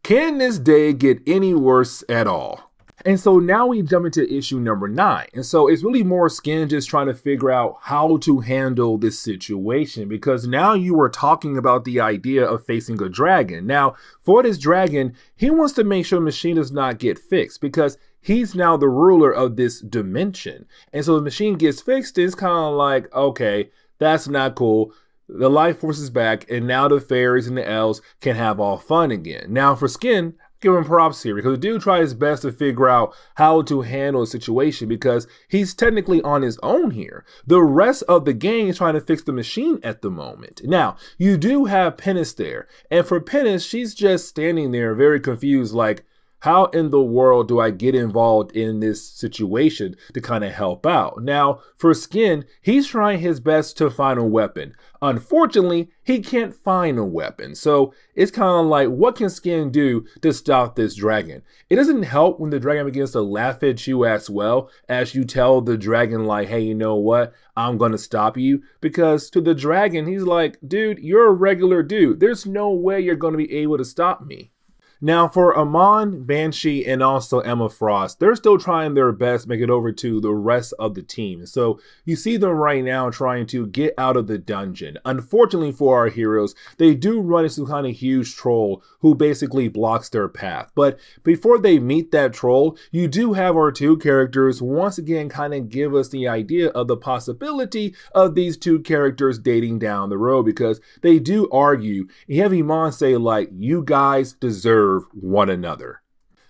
Speaker 1: can this day get any worse at all? And so now we jump into issue number 9. And so it's really more Skin just trying to figure out how to handle this situation, because now you are talking about the idea of facing a dragon. Now, for this dragon, he wants to make sure the machine does not get fixed because he's now the ruler of this dimension. And so the machine gets fixed, it's kind of like, okay, that's not cool. The life force is back, and now the fairies and the elves can have all fun again. Now for Skin, give him props here because the dude tried his best to figure out how to handle the situation because he's technically on his own here. The rest of the gang is trying to fix the machine at the moment. Now, you do have Pennis there, and for Pennis, she's just standing there very confused like, how in the world do I get involved in this situation to kind of help out? Now, for Skin, he's trying his best to find a weapon. Unfortunately, he can't find a weapon. So it's kind of like, what can Skin do to stop this dragon? It doesn't help when the dragon begins to laugh at you as well as you tell the dragon like, hey, you know what? I'm going to stop you. Because to the dragon, he's like, dude, you're a regular dude. There's no way you're going to be able to stop me. Now for Amon, Banshee, and also Emma Frost, they're still trying their best to make it over to the rest of the team. So you see them right now trying to get out of the dungeon. Unfortunately for our heroes, they do run into some kind of huge troll who basically blocks their path. But before they meet that troll, you do have our two characters once again kind of give us the idea of the possibility of these two characters dating down the road, because they do argue. You have Iman say like, you guys deserve one another.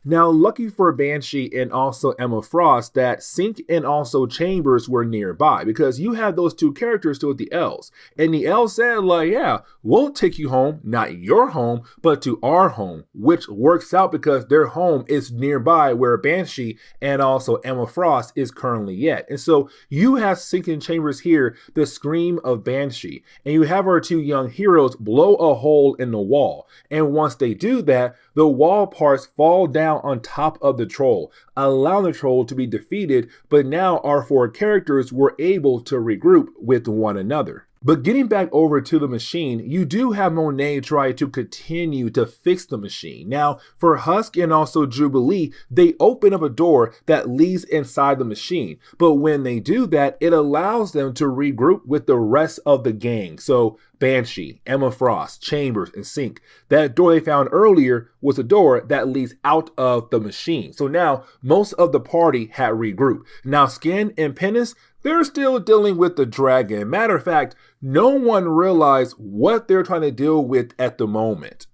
Speaker 1: Now, lucky for Banshee and also Emma Frost that Sync and also Chambers were nearby, because you have those two characters still with the elves. And the elves said like, yeah, we'll take you home, not your home, but to our home, which works out because their home is nearby where Banshee and also Emma Frost is currently at. And so you have Sync and Chambers hear the scream of Banshee, and you have our two young heroes blow a hole in the wall. And once they do that, the wall parts fall down now on top of the troll, allowing the troll to be defeated, but now our four characters were able to regroup with one another. But getting back over to the machine, you do have Monet try to continue to fix the machine. Now, for Husk and also Jubilee, they open up a door that leads inside the machine. But when they do that, it allows them to regroup with the rest of the gang. So Banshee, Emma Frost, Chambers, and Sync. That door they found earlier was a door that leads out of the machine. So now most of the party had regrouped. Now Skin and Penis, they're still dealing with the dragon. Matter of fact, no one realized what they're trying to deal with at the moment.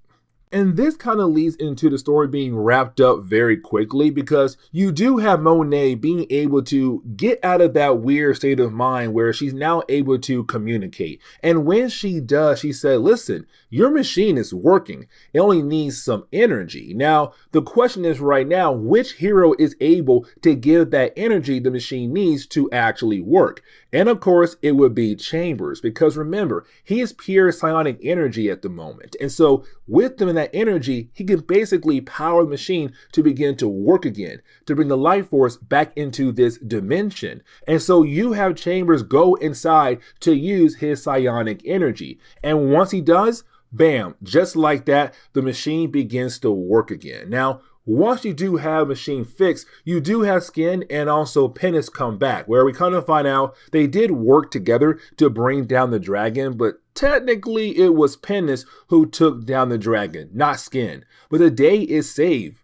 Speaker 1: And this kind of leads into the story being wrapped up very quickly because you do have Monet being able to get out of that weird state of mind where she's now able to communicate. And when she does, she said, listen, your machine is working. It only needs some energy. Now, the question is right now, which hero is able to give that energy the machine needs to actually work? And of course, it would be Chambers because remember, he is pure psionic energy at the moment. And so with them in that energy, he can basically power the machine to begin to work again, to bring the life force back into this dimension. And so you have Chambers go inside to use his psionic energy. And once he does, bam, just like that, the machine begins to work again. Now, once you do have machine fixed, you do have Skin and also Penis come back, where we kind of find out they did work together to bring down the dragon, but technically it was Penis who took down the dragon, not Skin. But the day is saved.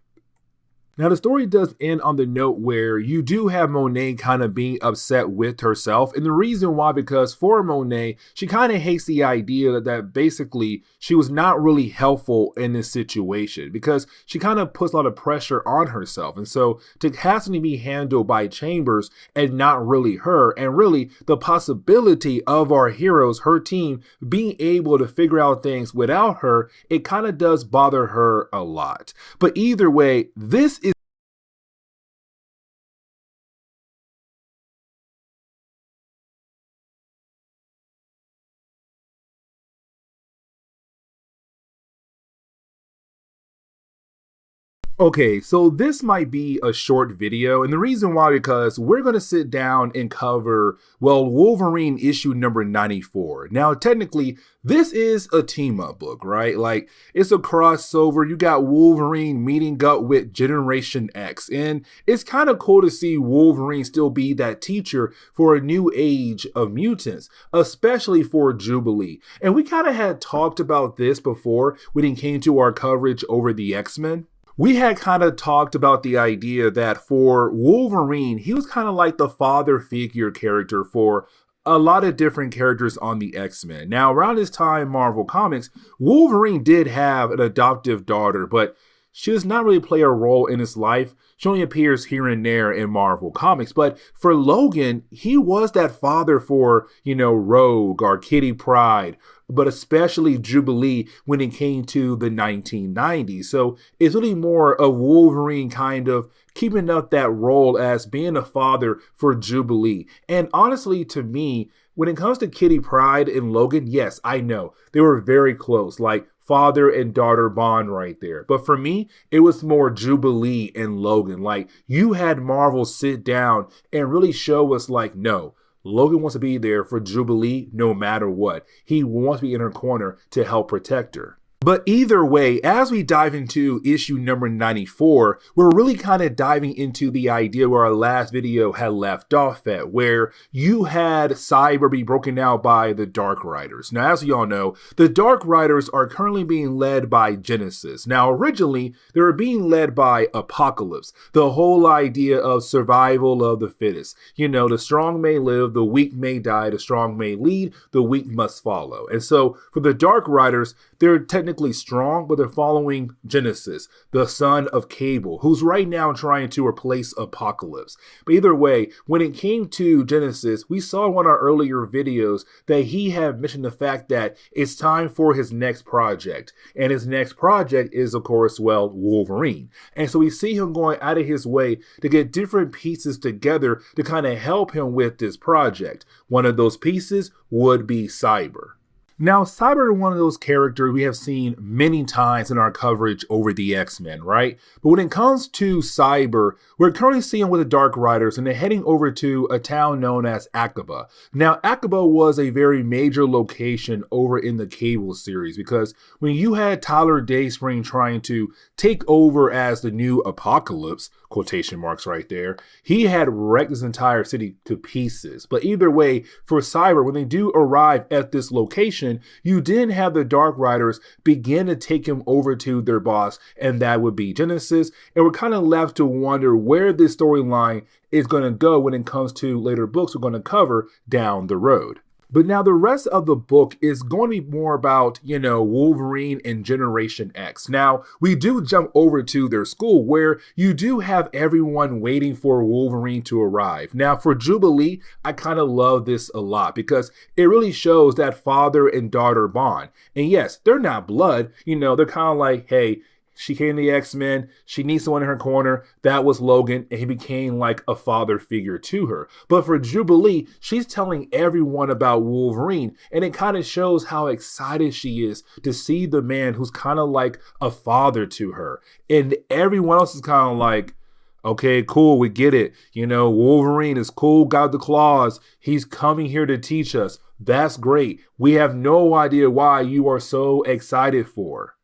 Speaker 1: Now, the story does end on the note where you do have Monet kind of being upset with herself. And the reason why, because for Monet, she kind of hates the idea that basically she was not really helpful in this situation because she kind of puts a lot of pressure on herself. And so to have something be handled by Chambers and not really her, and really the possibility of our heroes, her team, being able to figure out things without her, it kind of does bother her a lot. But either way, this is okay, so this might be a short video, and the reason why, because we're going to sit down and cover, well, Wolverine issue number 94. Now, technically, this is a team-up book, right? Like, it's a crossover. You got Wolverine meeting up with Generation X, and it's kind of cool to see Wolverine still be that teacher for a new age of mutants, especially for Jubilee. And we kind of had talked about this before when it came to our coverage over the X-Men. We had kind of talked about the idea that for Wolverine, he was kind of like the father figure character for a lot of different characters on the X-Men. Now, around this time, Marvel Comics, Wolverine did have an adoptive daughter, but she does not really play a role in his life. She only appears here and there in Marvel Comics. But for Logan, he was that father for, Rogue or Kitty Pryde, but especially Jubilee when it came to the 1990s. So it's really more of Wolverine kind of keeping up that role as being a father for Jubilee. And honestly, to me, when it comes to Kitty Pryde and Logan, yes, I know they were very close, like father and daughter bond right there. But for me, it was more Jubilee and Logan. Like, you had Marvel sit down and really show us like, no, Logan wants to be there for Jubilee no matter what. He wants to be in her corner to help protect her. But either way, as we dive into issue number 94, we're really kind of diving into the idea where our last video had left off at, where you had Cyber be broken out by the Dark Riders. Now, as we all know, the Dark Riders are currently being led by Genesis. Now, originally, they were being led by Apocalypse, the whole idea of survival of the fittest. The strong may live, the weak may die, the strong may lead, the weak must follow. And so, for the Dark Riders, they're technically strong, but they're following Genesis, the son of Cable, who's right now trying to replace Apocalypse. But either way, when it came to Genesis, we saw in one of our earlier videos that he had mentioned the fact that it's time for his next project. And his next project is, of course, Wolverine. And so we see him going out of his way to get different pieces together to kind of help him with this project. One of those pieces would be Cyber. Now, Cyber is one of those characters we have seen many times in our coverage over the X-Men, right? But when it comes to Cyber, we're currently seeing with the Dark Riders and they're heading over to a town known as Aqaba. Now, Aqaba was a very major location over in the Cable series because when you had Tyler Dayspring trying to take over as the new Apocalypse, quotation marks right there, he had wrecked this entire city to pieces. But either way, for Cyber, when they do arrive at this location, you didn't have the Dark Riders begin to take him over to their boss, and that would be Genesis. And we're kind of left to wonder where this storyline is going to go when it comes to later books we're going to cover down the road. But now the rest of the book is going to be more about, Wolverine and Generation X. Now, we do jump over to their school where you do have everyone waiting for Wolverine to arrive. Now, for Jubilee, I kind of love this a lot because it really shows that father and daughter bond. And yes, they're not blood. They're kind of like, hey, she came to the X-Men. She needs someone in her corner. That was Logan, and he became like a father figure to her. But for Jubilee, she's telling everyone about Wolverine, and it kind of shows how excited she is to see the man who's kind of like a father to her. And everyone else is kind of like, okay, cool, we get it. Wolverine is cool, got the claws. He's coming here to teach us. That's great. We have no idea why you are so excited for.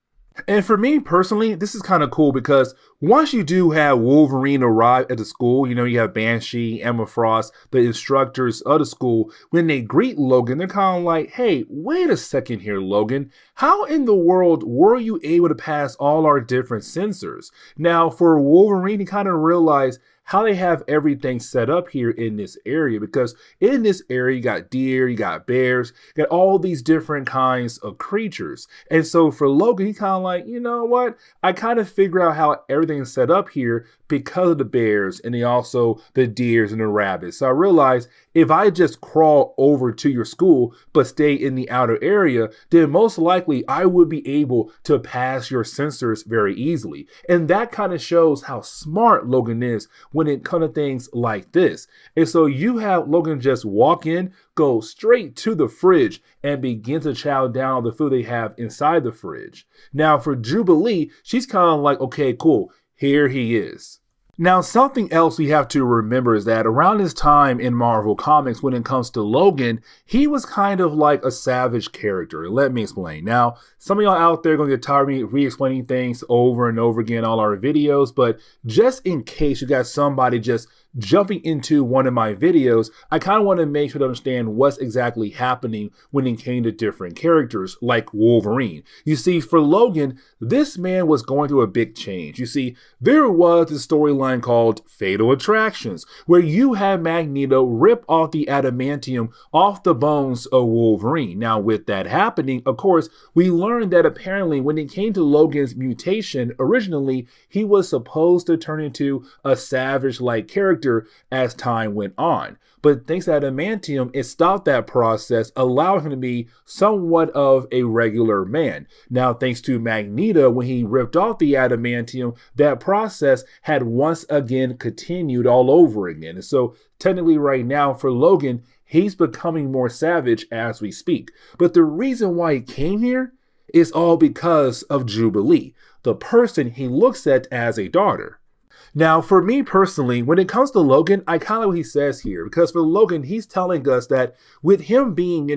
Speaker 1: And for me personally, this is kind of cool because once you do have Wolverine arrive at the school, you have Banshee, Emma Frost, the instructors of the school, when they greet Logan, they're kind of like, hey, wait a second here, Logan. How in the world were you able to pass all our different sensors? Now, for Wolverine, he kind of realized how they have everything set up here in this area, because in this area you got deer, you got bears, you got all these different kinds of creatures. And so for Logan, he kind of like, you know what? I kind of figure out how everything's set up here because of the bears and also the deers and the rabbits. So I realized if I just crawl over to your school but stay in the outer area, then most likely I would be able to pass your sensors very easily. And that kind of shows how smart Logan is when it comes to things like this. And so you have Logan just walk in, go straight to the fridge and begin to chow down on the food they have inside the fridge. Now for Jubilee, she's kind of like, okay, cool. Here he is. Now, something else we have to remember is that around this time in Marvel Comics, when it comes to Logan, he was kind of like a savage character. Let me explain. Now, some of y'all out there are going to get tired of me re-explaining things over and over again in all our videos, but just in case you got somebody just jumping into one of my videos, I kind of want to make sure to understand what's exactly happening when it came to different characters like Wolverine. You see, for Logan, this man was going through a big change. You see, there was a storyline called Fatal Attractions, where you had Magneto rip off the adamantium off the bones of Wolverine. Now, with that happening, of course, we learned that apparently when it came to Logan's mutation, originally, he was supposed to turn into a savage-like character as time went on. But thanks to adamantium, it stopped that process, allowing him to be somewhat of a regular man. Now, thanks to Magneto, when he ripped off the adamantium, that process had once again continued all over again. And so technically right now for Logan, he's becoming more savage as we speak. But the reason why he came here is all because of Jubilee, the person he looks at as a daughter. Now, for me personally, when it comes to Logan, I kind of like what he says here, because for Logan, he's telling us that with him being,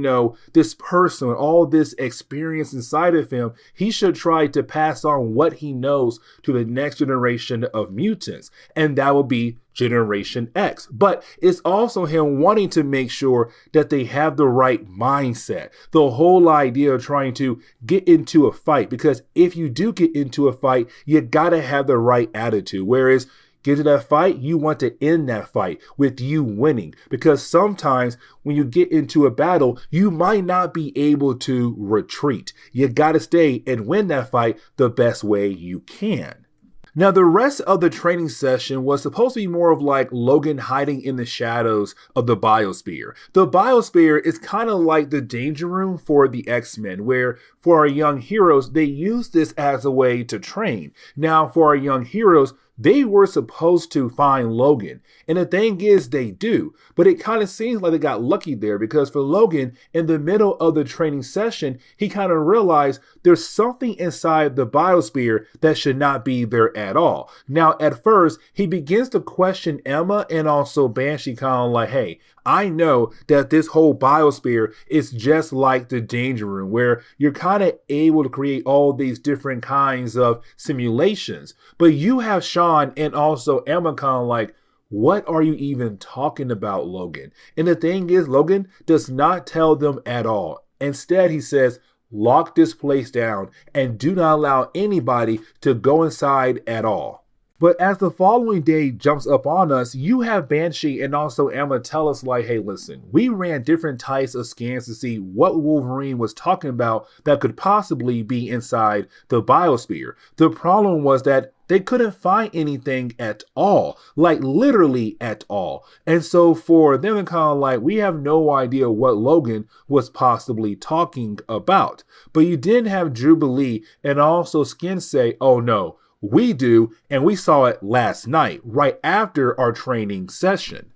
Speaker 1: this person, all this experience inside of him, he should try to pass on what he knows to the next generation of mutants, and that will be Generation X. But it's also him wanting to make sure that they have the right mindset. The whole idea of trying to get into a fight, because if you do get into a fight, you gotta have the right attitude. Whereas get to that fight, you want to end that fight with you winning, because sometimes when you get into a battle, you might not be able to retreat. You gotta stay and win that fight the best way you can. Now, the rest of the training session was supposed to be more of like Logan hiding in the shadows of the Biosphere. The Biosphere is kind of like the danger room for the X-Men, where for our young heroes, they use this as a way to train. Now, for our young heroes, they were supposed to find Logan. And the thing is, they do. But it kind of seems like they got lucky there because for Logan, in the middle of the training session, he kind of realized there's something inside the biosphere that should not be there at all. Now, at first, he begins to question Emma and also Banshee, kind of like, hey, I know that this whole biosphere is just like the Danger Room, where you're kind of able to create all these different kinds of simulations. But you have Sean and also Emma kind of like, what are you even talking about, Logan? And the thing is, Logan does not tell them at all. Instead, he says, lock this place down and do not allow anybody to go inside at all. But as the following day jumps up on us, you have Banshee and also Emma tell us like, hey, listen, we ran different types of scans to see what Wolverine was talking about that could possibly be inside the biosphere. The problem was that they couldn't find anything at all, like literally at all. And so for them to kind of like, we have no idea what Logan was possibly talking about. But you did have Jubilee and also Skin say, oh no, we do, and we saw it last night, right after our training session.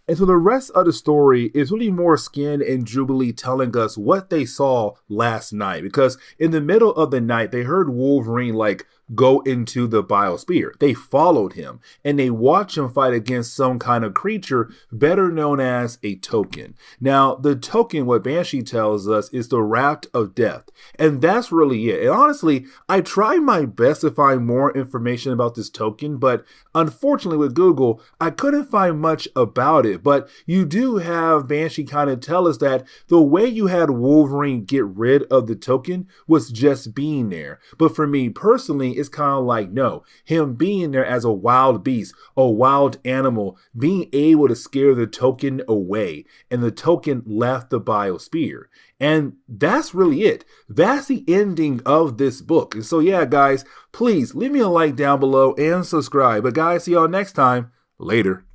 Speaker 1: And so the rest of the story is really more Skin and Jubilee telling us what they saw last night. Because in the middle of the night, they heard Wolverine like go into the biosphere. They followed him and they watched him fight against some kind of creature better known as a token. Now, the token, what Banshee tells us, is the Raft of Death. And that's really it. And honestly, I tried my best to find more information about this token, but unfortunately with Google, I couldn't find much about it. But you do have Banshee kind of tell us that the way you had Wolverine get rid of the token was just being there. But for me personally, it's kind of like, no, him being there as a wild beast, a wild animal, being able to scare the token away, and the token left the biosphere. And that's really it. That's the ending of this book. And so yeah, guys, please leave me a like down below and subscribe. But guys, see y'all next time. Later.